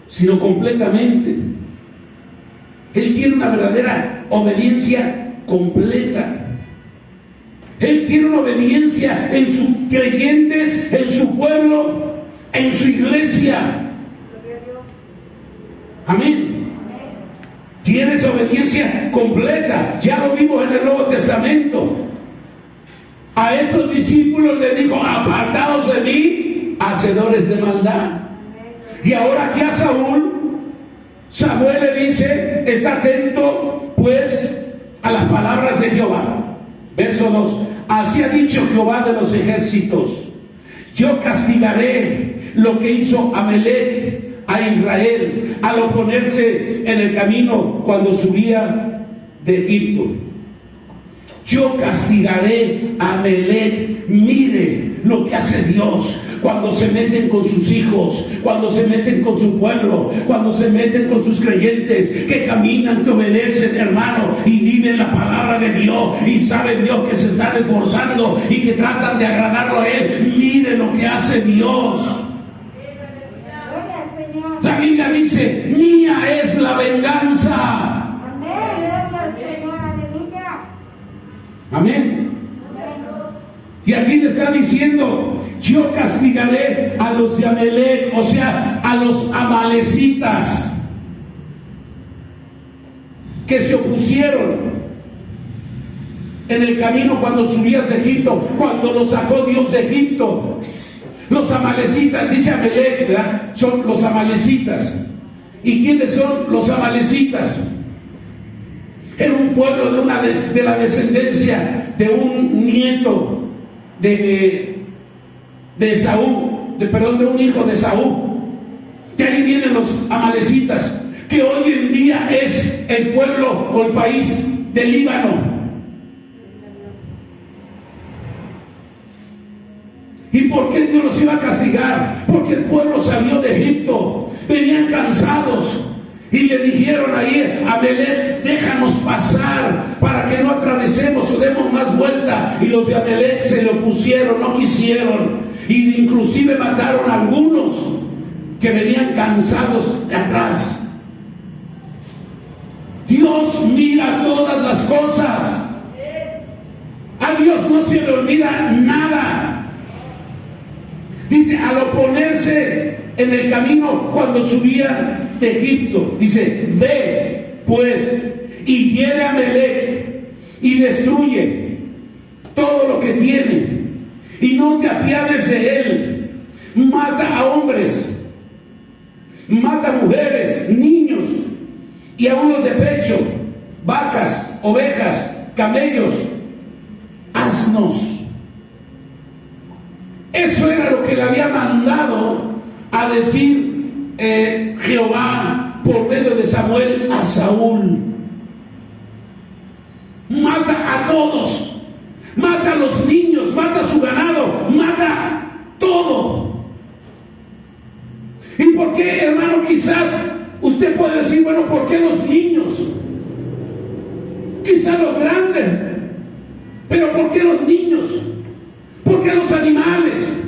Speaker 1: sino completamente. Él quiere una verdadera obediencia completa. Él quiere una obediencia en sus creyentes, en su pueblo, en su iglesia. Amén. Quiere esa obediencia completa. Ya lo vimos en el Nuevo Testamento. A estos discípulos les dijo, apartados de mí, hacedores de maldad. Y ahora aquí a Samuel le dice, está atento pues a las palabras de Jehová. Verso 2. Así ha dicho Jehová de los ejércitos, yo castigaré lo que hizo Amalec a Israel al oponerse en el camino cuando subía de Egipto. Yo castigaré a Amalec. Mire lo que hace Dios cuando se meten con sus hijos, cuando se meten con su pueblo, cuando se meten con sus creyentes que caminan, que obedecen, hermano, y viven la palabra de Dios y saben Dios que se están esforzando y que tratan de agradarlo a Él. Mire lo que hace Dios. La Biblia dice, mía es la venganza. Amén. Y aquí le está diciendo, yo castigaré a los de Amalec, o sea, a los amalecitas que se opusieron en el camino cuando subías de Egipto, cuando los sacó Dios de Egipto. Los amalecitas, dice Amalec, ¿verdad? Son los amalecitas. ¿Y quiénes son los amalecitas? Era un pueblo de la descendencia de un nieto de Saúl, de un hijo de Saúl. De ahí vienen los amalecitas, que hoy en día es el pueblo o el país del Líbano. ¿Y por qué Dios los iba a castigar? Porque el pueblo salió de Egipto, venían cansados y le dijeron ahí a Amalec, déjanos pasar para que no atravesemos o demos más vuelta. Y los de Amalec se le opusieron, no quisieron, y inclusive mataron a algunos que venían cansados de atrás. Dios mira todas las cosas. A Dios no se le olvida nada. Dice, al oponerse en el camino cuando subía de Egipto, dice, ve pues y hiere a Amalec y destruye todo lo que tiene y no te apiades de él. Mata a hombres, mata a mujeres, niños y aún los de pecho, vacas, ovejas, camellos, asnos. Eso era lo que le había mandado a decir Jehová por medio de Samuel a Saúl. Mata a todos, mata a los niños, mata a su ganado, mata todo. ¿Y por qué, hermano? Quizás usted puede decir, bueno, ¿por qué los niños? Quizás los grandes, pero ¿por qué los niños? ¿Por qué los animales?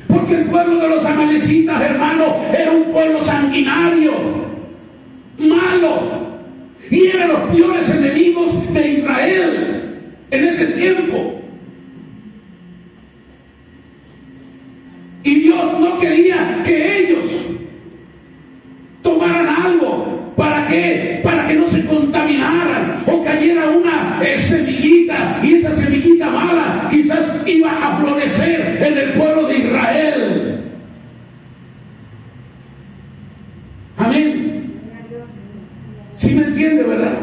Speaker 1: Porque el pueblo de los amalecitas, hermano, era un pueblo sanguinario, malo, y eran los peores enemigos de Israel en ese tiempo. Y Dios no quería que ellos tomaran algo. ¿Para qué? Para que no se contaminaran o cayera una semillita, y esa semillita mala quizás iba a florecer en el pueblo de Israel. Amén. ¿Sí me entiende, verdad?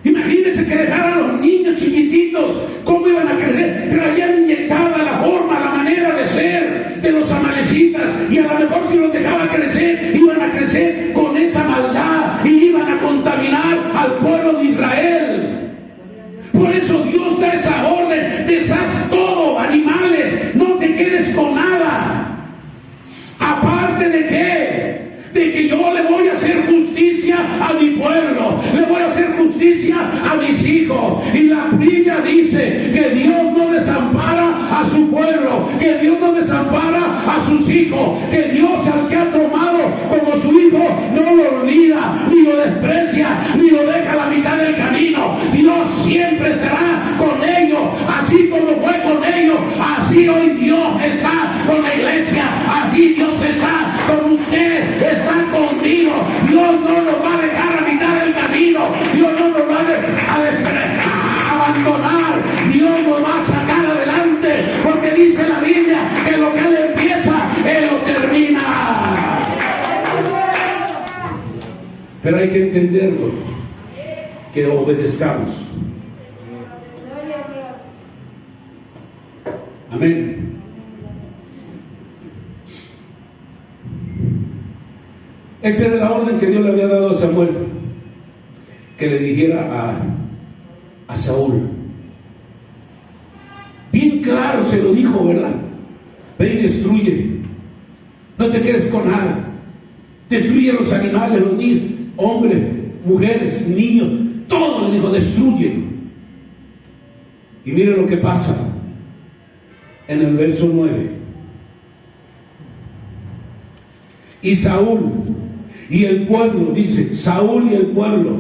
Speaker 1: Imagínense que dejaran a los niños chiquititos, cómo iban a crecer. Traían inyectada la forma, la manera de ser de los amalecitas, y a lo mejor si los dejaba crecer, iban a crecer con esa maldad y iban a contaminar al pueblo de Israel. Por eso Dios da esa orden: deshaz todo, animales, no te quedes con nada. Aparte de qué, de que yo le voy a hacer justicia a mi pueblo, le voy a hacer justicia a mis hijos. Y la Biblia dice que Dios no desampara a su pueblo, que Dios no desampara a sus hijos, que Dios al que ha tomado como su hijo no lo olvida, ni lo desprecia, ni lo deja a la mitad del camino. Dios siempre estará con ellos, así como fue con ellos, así hoy Dios está con la iglesia, así Dios está con usted, está conmigo. Dios no nos va a dejar a mitad del camino, Dios no nos va a abandonar, Dios nos va a sacar adelante, porque dice la Biblia que lo que Él empieza, Él lo termina. Pero hay que entenderlo, que obedezcamos. Amén. Esta era la orden que Dios le había dado a Samuel, que le dijera a Saúl. Bien claro se lo dijo, ¿verdad? Ve y destruye, no te quedes con nada. Destruye los animales, los niños, hombres, mujeres, niños, todo le dijo, destruye. Y mire lo que pasa en el verso 9. Y Saúl y el pueblo, dice, Saúl y el pueblo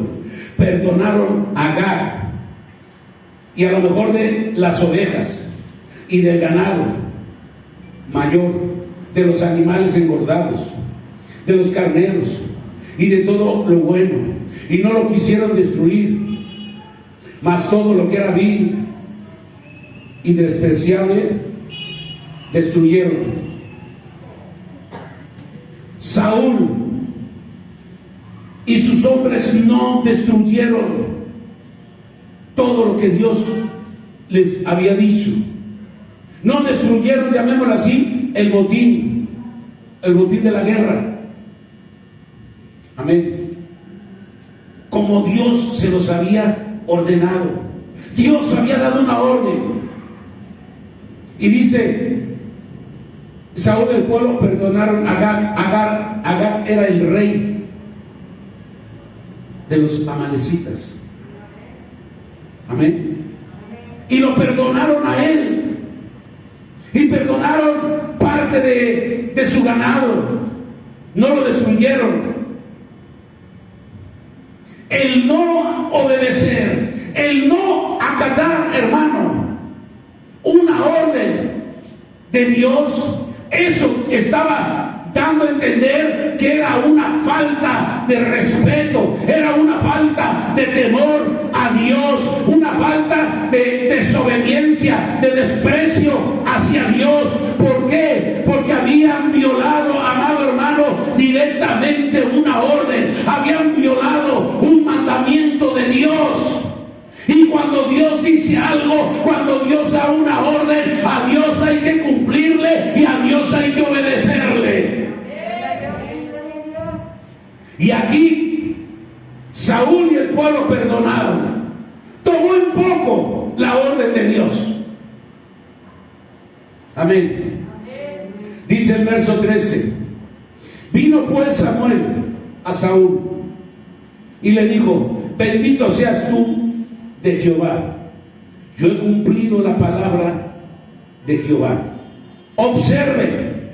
Speaker 1: perdonaron a Agag, y a lo mejor de las ovejas y del ganado mayor, de los animales engordados, de los carneros y de todo lo bueno, y no lo quisieron destruir, mas todo lo que era vil y despreciable destruyeron. Saúl y sus hombres no destruyeron todo lo que Dios les había dicho. No destruyeron, llamémoslo así, el botín de la guerra. Amén. Como Dios se los había ordenado. Dios había dado una orden. Y dice, Saúl y el pueblo perdonaron a Agag. Agag era el rey de los amalecitas. Amén. Y lo perdonaron a él, y perdonaron parte de su ganado, no lo destruyeron. El no obedecer, el no acatar, hermano, una orden de Dios, eso estaba dando a entender que era una falta de respeto, era una falta de temor a Dios, una falta de desobediencia, de desprecio hacia Dios. ¿Por qué? Porque habían violado, amado hermano, directamente una orden, habían violado un mandamiento de Dios. Y cuando Dios dice algo, cuando Dios da una orden, a Dios hay que cumplirle y a Dios hay que obedecerle. Y aquí Saúl y el pueblo perdonaron. Tomó en poco la orden de Dios. Amén. Dice el verso 13: vino pues Samuel a Saúl y le dijo: bendito seas tú de Jehová, yo he cumplido la palabra de Jehová. Observe,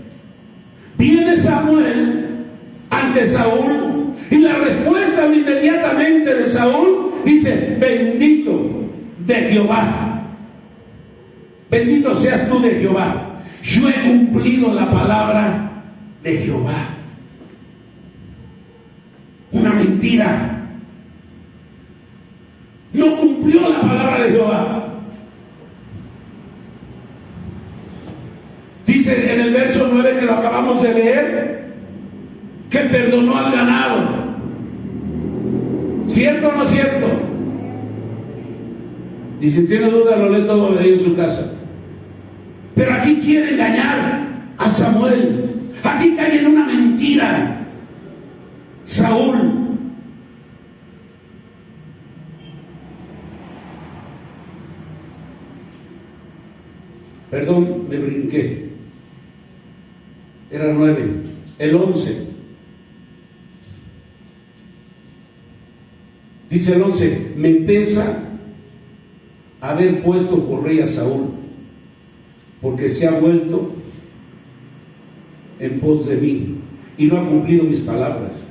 Speaker 1: viene Samuel ante Saúl y la respuesta inmediatamente de Saúl dice: bendito de Jehová, bendito seas tú de Jehová, yo he cumplido la palabra de Jehová. Una mentira. No cumplió la palabra de Jehová. Dice en el verso 9 que lo acabamos de leer, que perdonó al ganado. ¿Cierto o no cierto? Y si tiene duda, lo lee todo de ahí en su casa. Pero aquí quiere engañar a Samuel. Aquí cae en una mentira Saúl. Perdón, me brinqué. Era 9. El 11. Dice el 11: me pesa haber puesto por rey a Saúl, porque se ha vuelto en pos de mí y no ha cumplido mis palabras.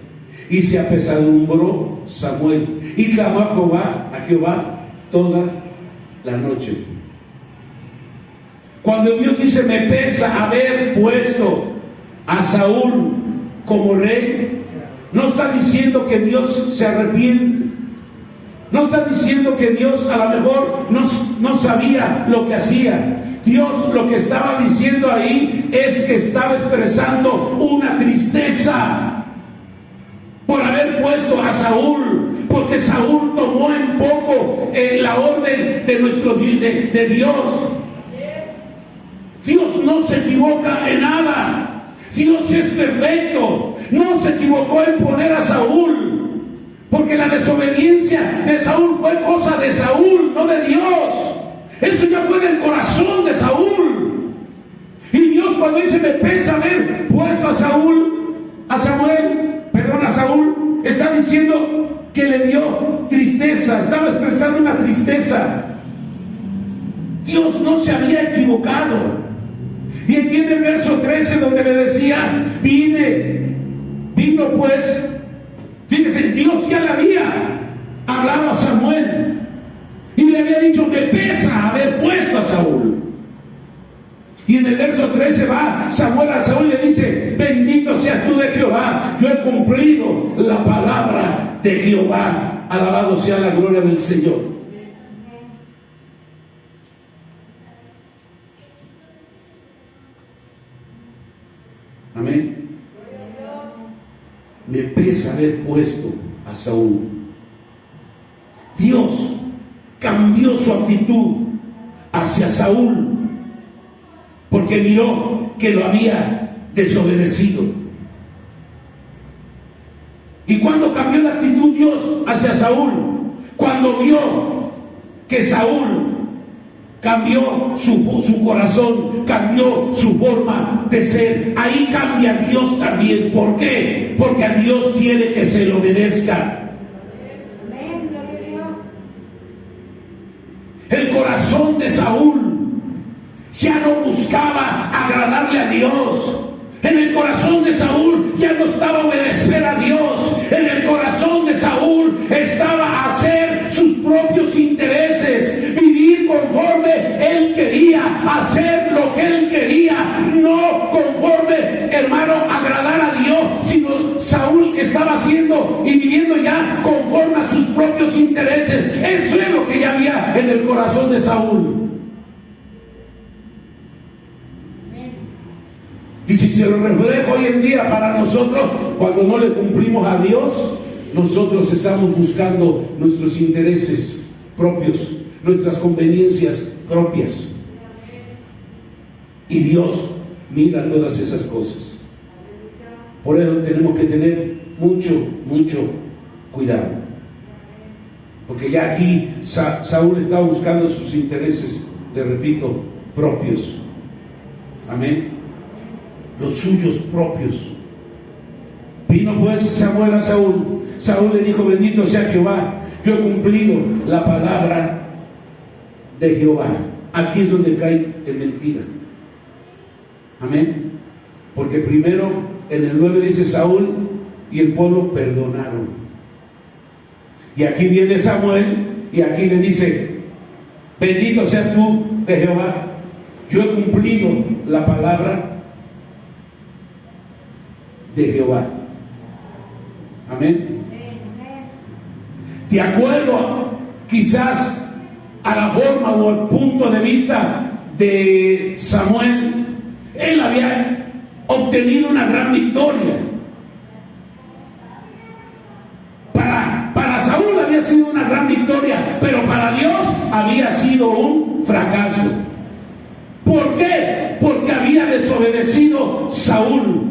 Speaker 1: Y se apesadumbró Samuel y clamó a Jehová toda la noche. Cuando Dios dice: me pesa haber puesto a Saúl como rey, no está diciendo que Dios se arrepiente. No está diciendo que Dios a lo mejor no sabía lo que hacía. Dios lo que estaba diciendo ahí es que estaba expresando una tristeza por haber puesto a Saúl, porque Saúl tomó en poco la orden de Dios. Dios no se equivoca en nada. Dios es perfecto. No se equivocó en poner a Saúl, porque la desobediencia de Saúl fue cosa de Saúl, no de Dios. Eso ya fue del corazón de Saúl. Y Dios, cuando dice: me pesa haber puesto a Saúl, a Saúl, está diciendo que le dio tristeza, estaba expresando una tristeza. Dios no se había equivocado. Y entiende el verso 13 donde le decía: vino pues. Fíjese, Dios ya le había hablado a Samuel y le había dicho: me pesa haber puesto a Saúl. Y en el verso 13 va Samuel a Saúl y le dice: bendito seas tú de Jehová, yo he cumplido la palabra de Jehová. Alabado sea la gloria del Señor. Amén. Me pesa haber puesto a Saúl. Dios cambió su actitud hacia Saúl porque miró que lo había desobedecido. ¿Y cuando cambió la actitud Dios hacia Saúl? Cuando vio que Saúl cambió su corazón, cambió su forma de ser. Ahí cambia Dios también. ¿Por qué? Porque a Dios quiere que se le obedezca. El corazón de Saúl ya no buscaba agradarle a Dios. En el corazón de Saúl ya no estaba obedecer a Dios. En el corazón de Saúl estaba hacer sus propios intereses, vivir conforme él quería, hacer lo que él quería, no conforme, hermano, agradar a Dios, sino Saúl estaba haciendo y viviendo ya conforme a sus propios intereses. Eso es lo que ya había en el corazón de Saúl. Y si se lo refleja hoy en día para nosotros, cuando no le cumplimos a Dios, nosotros estamos buscando nuestros intereses propios, nuestras conveniencias propias. Y Dios mira todas esas cosas. Por eso tenemos que tener mucho cuidado. Porque ya aquí Saúl está buscando sus intereses, le repito, propios. Amén. Los suyos propios. Vino pues Samuel a Saúl. Saúl le dijo: bendito sea Jehová, yo he cumplido la palabra de Jehová. Aquí es donde cae en mentira. Amén. Porque primero en el 9 dice: Saúl y el pueblo perdonaron. Y aquí viene Samuel y aquí le dice: bendito seas tú de Jehová, yo he cumplido la palabra de Jehová. Amén. De acuerdo quizás a la forma o al punto de vista de Samuel, él había obtenido una gran victoria. Para Saúl había sido una gran victoria, pero para Dios había sido un fracaso. ¿Por qué? Porque había desobedecido Saúl.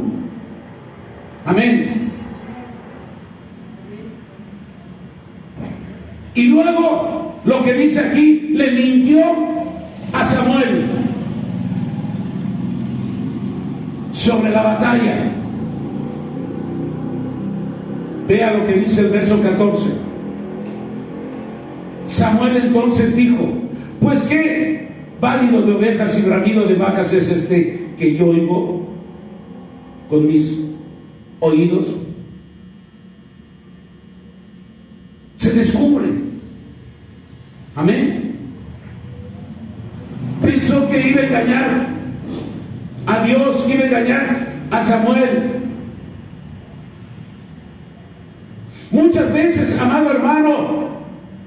Speaker 1: Amén. Y luego lo que dice aquí, le mintió a Samuel sobre la batalla. Vea lo que dice el verso 14. Samuel entonces dijo: pues qué válido de ovejas y bramido de vacas es este que yo oigo con mis oídos. Se descubre. Amén. Pensó que iba a engañar a Dios, que iba a engañar a Samuel. Muchas veces, amado hermano,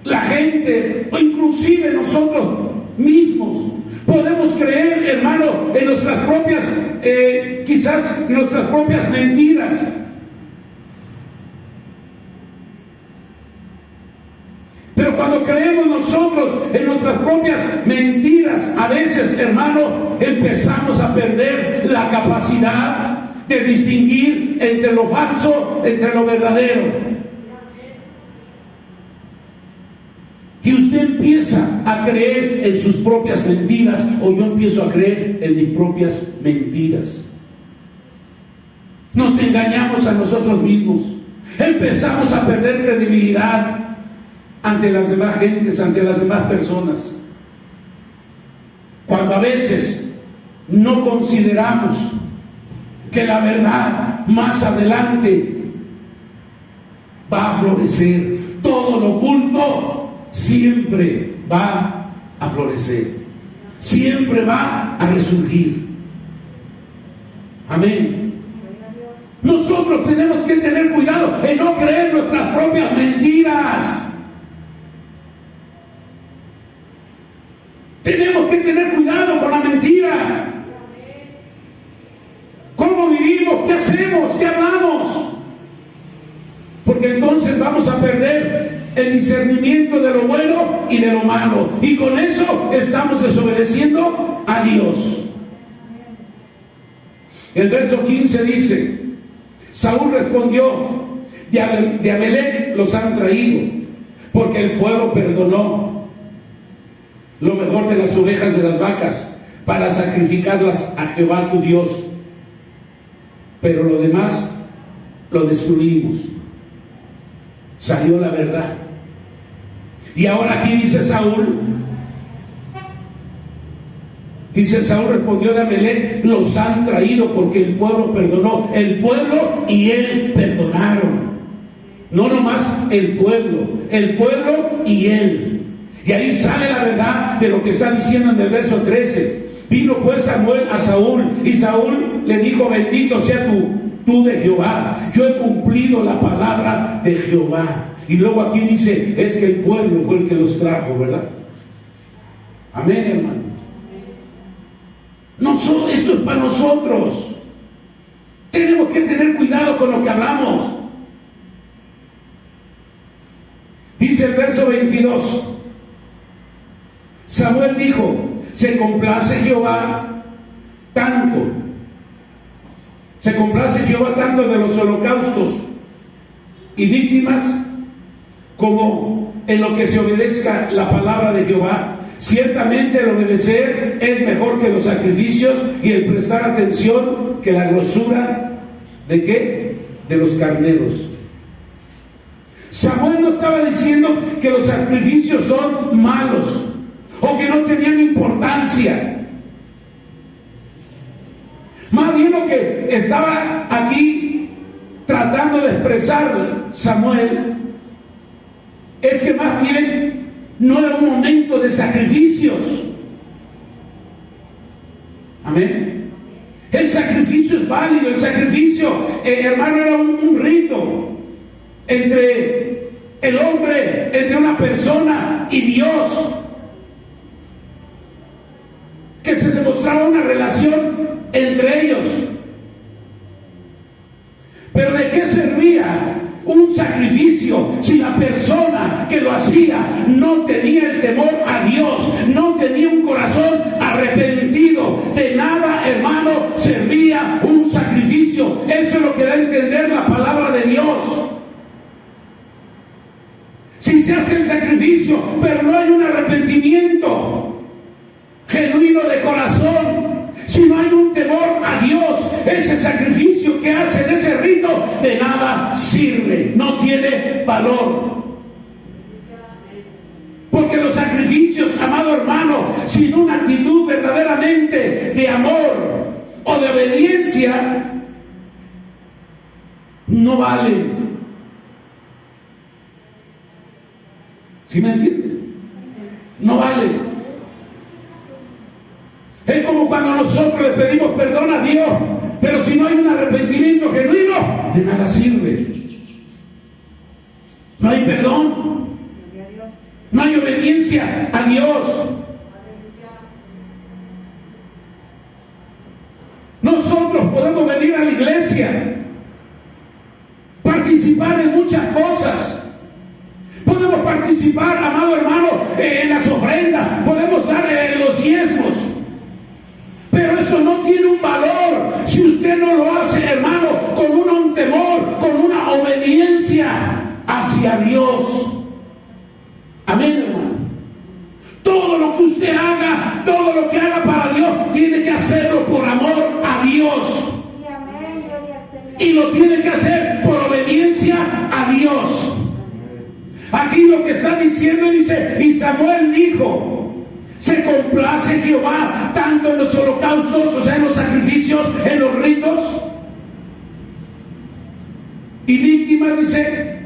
Speaker 1: la gente o inclusive nosotros mismos podemos creer, hermano, en nuestras propias quizás nuestras propias mentiras. Pero cuando creemos nosotros en nuestras propias mentiras, a veces, hermano, empezamos a perder la capacidad de distinguir entre lo falso, entre lo verdadero. Y usted empieza a creer en sus propias mentiras, o yo empiezo a creer en mis propias mentiras. Nos engañamos a nosotros mismos. Empezamos a perder credibilidad ante las demás gentes, ante las demás personas. Cuando a veces no consideramos que la verdad más adelante va a florecer. Todo lo oculto siempre va a florecer, siempre va a resurgir. Amén. Nosotros tenemos que tener cuidado en no creer nuestras propias mentiras. Tenemos que tener cuidado con la mentira. ¿Cómo vivimos? ¿Qué hacemos? ¿Qué hablamos? Porque entonces vamos a perder el discernimiento de lo bueno y de lo malo, y con eso estamos desobedeciendo a Dios. El verso 15 dice: Saúl respondió: de Amelec los han traído, porque el pueblo perdonó lo mejor de las ovejas de las vacas para sacrificarlas a Jehová tu Dios, pero lo demás lo destruimos. Salió la verdad. Y ahora aquí dice Saúl respondió: de Amelec los han traído, porque el pueblo perdonó. El pueblo y él perdonaron. No nomás el pueblo y él. Y ahí sale la verdad de lo que está diciendo en el verso 13. Vino pues Samuel a Saúl, y Saúl le dijo: bendito sea tú de Jehová, yo he cumplido la palabra de Jehová. Y luego aquí dice, es que el pueblo fue el que los trajo, ¿verdad? Amén, hermano. Esto es para nosotros. Tenemos que tener cuidado con lo que hablamos. Dice el verso 22. Samuel dijo, se complace Jehová tanto de los holocaustos y víctimas como en lo que se obedezca la palabra de Jehová. Ciertamente el obedecer es mejor que los sacrificios y el prestar atención que la grosura ¿de qué? De los carneros. Samuel no estaba diciendo que los sacrificios son malos o que no tenían importancia. Más bien lo que estaba aquí tratando de expresar Samuel es que más bien no era un momento de sacrificios. Amén. El sacrificio es válido. El sacrificio, hermano, era un rito entre el hombre, entre una persona y Dios, que se demostraba una relación entre ellos. Pero ¿de qué servía un sacrificio si la persona que lo hacía no tenía el temor a Dios, no tenía un corazón arrepentido? De nada, hermano, servía un sacrificio. Eso es lo que da a entender la palabra de Dios. Si se hace el sacrificio pero no hay un arrepentimiento genuino de corazón, si no hay un temor a Dios, ese sacrificio que hacen, ese rito, de nada sirve, no tiene valor. Porque los sacrificios, amado hermano, sin una actitud verdaderamente de amor o de obediencia, no valen. ¿Sí me entienden? No valen. Es como cuando nosotros le pedimos perdón a Dios, pero si no hay un arrepentimiento genuino, de nada sirve. No hay perdón, no hay obediencia a Dios. Nosotros podemos venir a la iglesia, participar en muchas cosas. Podemos participar, amado hermano, en las ofrendas, podemos dar los diezmos. Pero esto no tiene un valor si usted no lo hace, hermano, con un temor, con una obediencia hacia Dios. Amén, hermano. Todo lo que usted haga, todo lo que haga para Dios, tiene que hacerlo por amor a Dios. Y lo tiene que hacer por obediencia a Dios. Aquí lo que está diciendo dice, y Samuel dijo, se complace Jehová tanto en los holocaustos, o sea, en los sacrificios, en los ritos y víctimas, dice,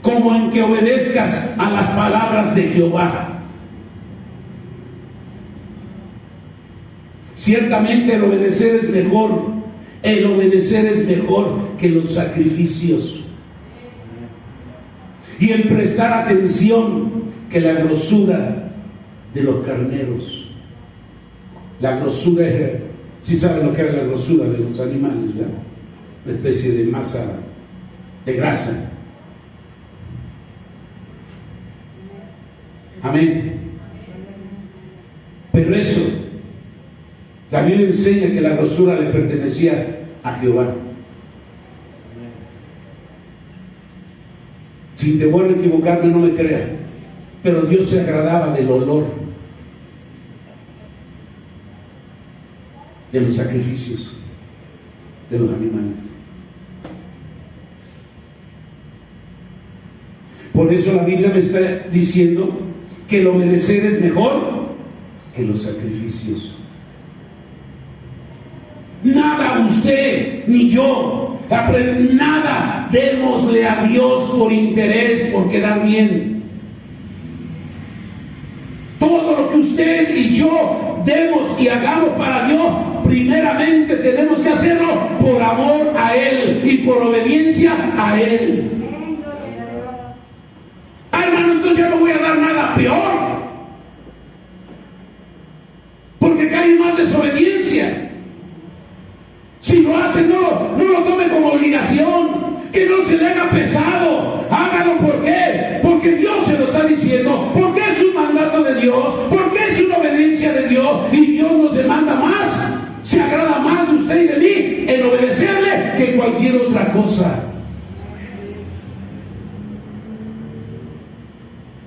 Speaker 1: como en que obedezcas a las palabras de Jehová. Ciertamente el obedecer es mejor que los sacrificios, y el prestar atención que la grosura de los carneros. La grosura era, ¿sí saben lo que era la grosura de los animales, verdad? Una especie de masa de grasa. Amén. Pero eso, la Biblia enseña que la grosura le pertenecía a Jehová. Sin temor a equivocarme, no me crea, pero Dios se agradaba del olor de los sacrificios de los animales. Por eso la Biblia me está diciendo que el obedecer es mejor que los sacrificios. Nada usted ni yo, nada démosle a Dios por interés, por quedar bien. Todo lo que usted y yo demos y hagamos para Dios, primeramente tenemos que hacerlo por amor a Él y por obediencia a Él. entonces ya no voy a dar nada peor. Porque cae más desobediencia. Si lo hace, no lo tome como obligación. Que no se le haga pesado. Hágalo, ¿por qué? Porque Dios se lo está diciendo. Porque es un mandato de Dios. Porque es una obediencia de Dios. Y Dios nos demanda más. Se agrada más de usted y de mí en obedecerle que cualquier otra cosa.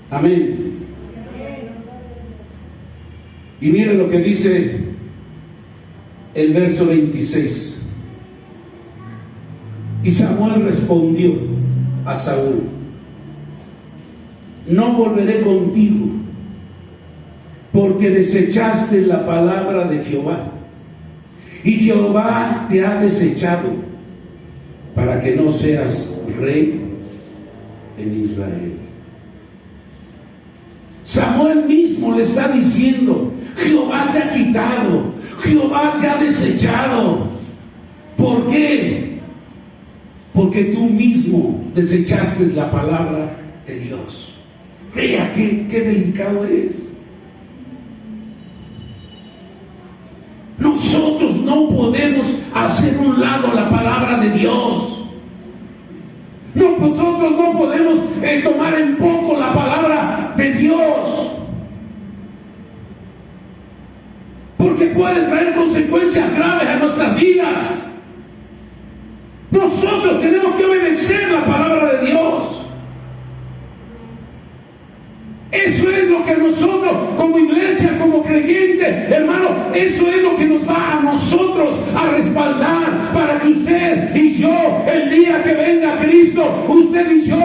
Speaker 1: Amén. Y miren lo que dice el verso 26. Y Samuel respondió a Saúl: no volveré contigo, porque desechaste la palabra de Jehová, y Jehová te ha desechado para que no seas rey en Israel. Samuel mismo le está diciendo: Jehová te ha quitado, Jehová te ha desechado. ¿Por qué? Porque tú mismo desechaste la palabra de Dios. Vea qué delicado es. Nosotros no podemos hacer un lado la palabra de Dios. Nosotros no podemos tomar en poco la palabra de Dios. Porque puede traer consecuencias graves a nuestras vidas. Nosotros tenemos que obedecer la palabra de Dios. Eso es lo que nosotros, como iglesia, como creyentes, hermano, eso es lo que nos va a nosotros a respaldar para que usted y yo, el día que venga Cristo, usted y yo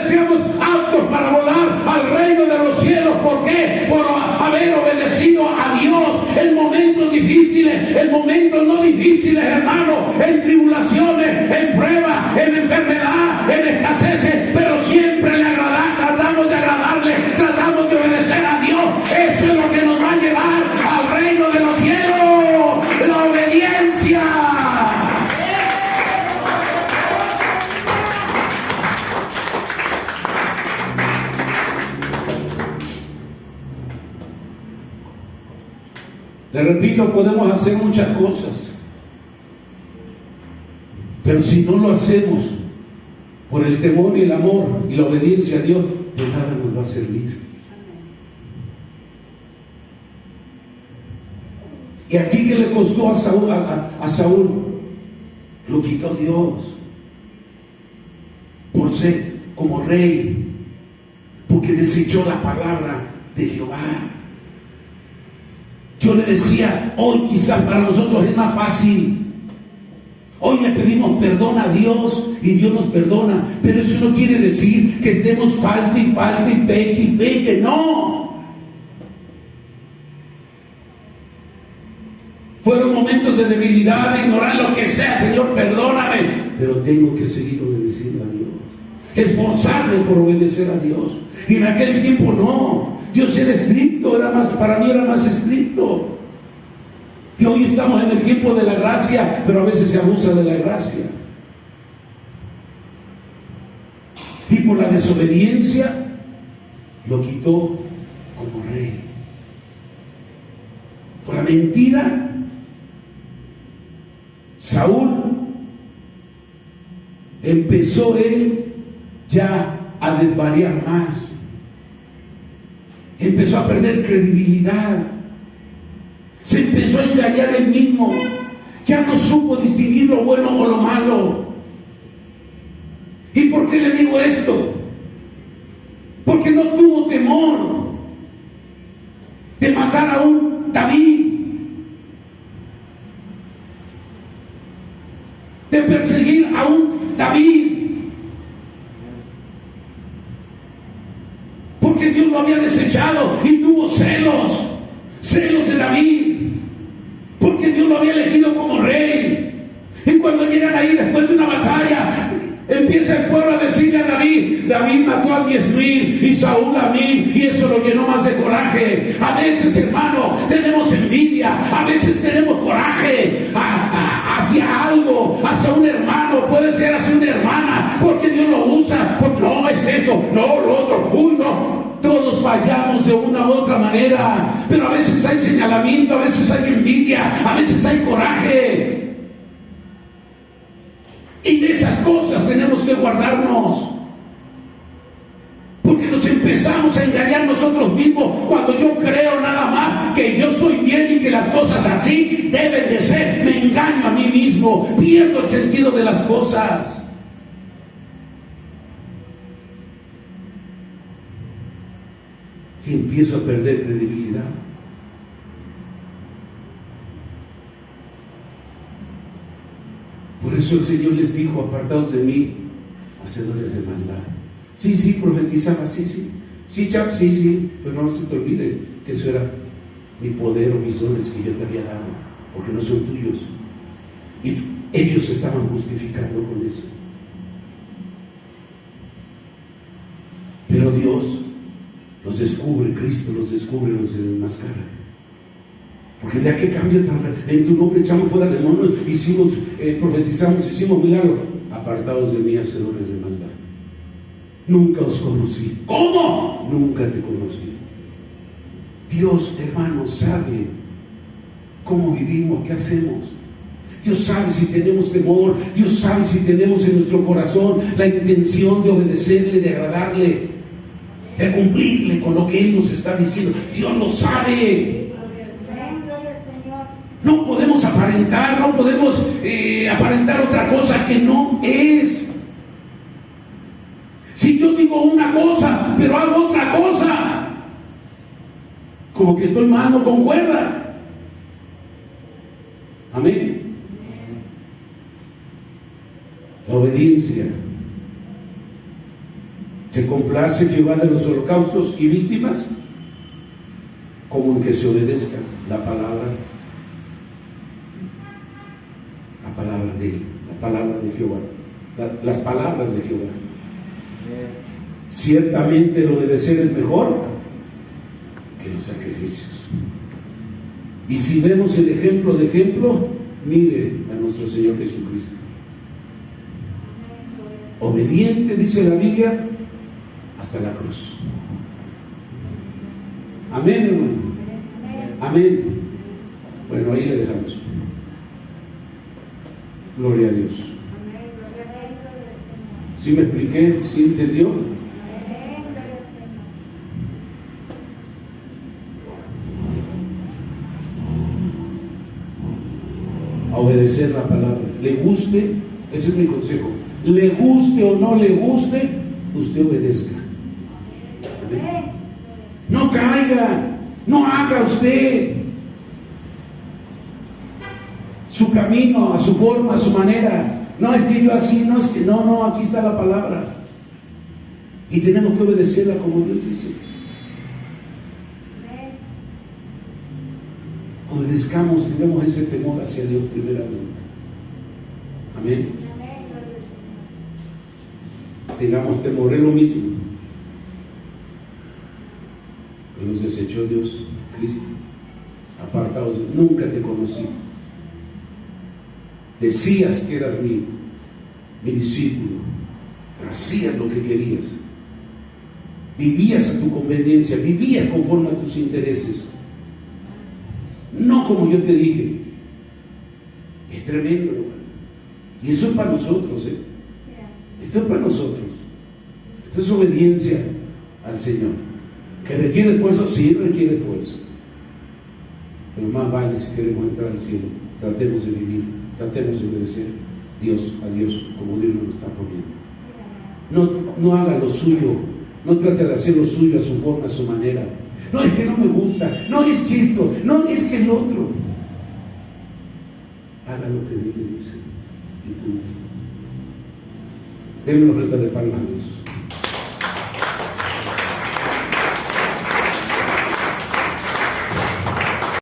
Speaker 1: seamos aptos para volar al reino de los cielos. ¿Por qué? Por haber obedecido a Dios en momentos difíciles, en momentos no difíciles, hermano, en tribulaciones, en pruebas, en enfermedad, en escaseces, pero siempre le agradamos, tratamos de agradarle, tratamos de obedecer a Dios. Eso es lo que nos va a llevar al reino de los cielos, la obediencia. Le repito, podemos hacer muchas cosas, pero si no lo hacemos por el temor y el amor y la obediencia a Dios, de nada nos va a servir. Y aquí, ¿qué le costó a Saúl? Lo quitó Dios por ser como rey, porque desechó la palabra de Jehová. Yo le decía, hoy quizás para nosotros es más fácil. Hoy le pedimos perdón a Dios y Dios nos perdona, pero eso no quiere decir que estemos falta y peque, no. Fueron momentos de debilidad, de ignorar lo que sea. Señor, perdóname, pero tengo que seguir obedeciendo a Dios, esforzarme por obedecer a Dios. Y en aquel tiempo no, Dios era estricto, para mí era más estricto. Y hoy estamos en el tiempo de la gracia, pero a veces se abusa de la gracia. Y por la desobediencia lo quitó como rey. Por la mentira, Saúl empezó él ya a desvariar más. Empezó a perder credibilidad. Se empezó a engañar él mismo. Ya no supo distinguir lo bueno o lo malo. ¿Y por qué le digo esto? Porque no tuvo temor de matar a un David, de perseguir a un David, porque Dios lo había desechado y tuvo celos de David, porque Dios lo había elegido como rey. Y cuando llegan ahí después de una batalla, empieza el pueblo a decirle a David: David mató a 10,000 y Saúl a 1,000, y eso lo llenó más de coraje. A veces, hermano, tenemos envidia, a veces tenemos coraje hacia algo, hacia un hermano, puede ser hacia una hermana, porque Dios lo usa, porque no es esto, no lo otro, uy, no, fallamos de una u otra manera, pero a veces hay señalamiento, a veces hay envidia, a veces hay coraje. Y de esas cosas tenemos que guardarnos, porque nos empezamos a engañar nosotros mismos cuando yo creo nada más que yo estoy bien y que las cosas así deben de ser. Me engaño a mí mismo, pierdo el sentido de las cosas. Y empiezo a perder credibilidad. Por eso el Señor les dijo: apartaos de mí, hacedores de maldad. Sí, profetizaba, sí, Chuck, sí, pero no se te olvide que eso era mi poder o mis dones que yo te había dado, porque no son tuyos. Y ellos se estaban justificando con eso. Pero Dios los descubre, Cristo los descubre, los desenmascara. Porque de qué cambio tan en tu nombre echamos fuera demonios, hicimos, profetizamos, hicimos milagros. Apartados de mí, hacedores de maldad. Nunca os conocí. ¿Cómo? Nunca te conocí. Dios, hermano, sabe cómo vivimos, qué hacemos. Dios sabe si tenemos temor. Dios sabe si tenemos en nuestro corazón la intención de obedecerle, de agradarle, de cumplirle con lo que Él nos está diciendo. Dios lo sabe. No podemos aparentar, no podemos aparentar otra cosa que no es. Si yo digo una cosa, pero hago otra cosa, como que estoy mano con cuerda. Amén. La obediencia. Se complace Jehová de los holocaustos y víctimas, como en que se obedezca la palabra de Él, la palabra de Jehová, las palabras de Jehová. Ciertamente el obedecer es mejor que los sacrificios. Y si vemos el ejemplo de ejemplo, mire a nuestro Señor Jesucristo. Obediente, dice la Biblia, hasta la cruz. Amén, hermano. Amén. Bueno, ahí le dejamos. Gloria a Dios. ¿Sí me expliqué? ¿Sí entendió? A obedecer la palabra. Le guste, ese es mi consejo. Le guste o no le guste, usted obedezca. ¿Amén? No caiga, no haga usted su camino, a su forma, a su manera. No, es que yo así, no, es que no, aquí está la palabra. Y tenemos que obedecerla como Dios dice. Obedezcamos, tengamos ese temor hacia Dios primeramente. Amén. Tengamos temor, es lo mismo que nos desechó Dios, Cristo. Apartados, nunca te conocí. Decías que eras mi discípulo, pero hacías lo que querías. Vivías a tu conveniencia, vivías conforme a tus intereses. No como yo te dije. Es tremendo, hermano. Y eso es para nosotros, Esto es para nosotros. Esto es obediencia al Señor. ¿Que requiere esfuerzo? Sí, requiere esfuerzo. Pero más vale, si queremos entrar al cielo, tratemos de vivir, tratemos de obedecer a Dios como Dios nos está poniendo. No haga lo suyo, no trate de hacer lo suyo a su forma, a su manera. No, es que no me gusta, no es que esto, no es que el otro. Haga lo que Dios le dice y punto. Denme una ofrenda de palmas a Dios.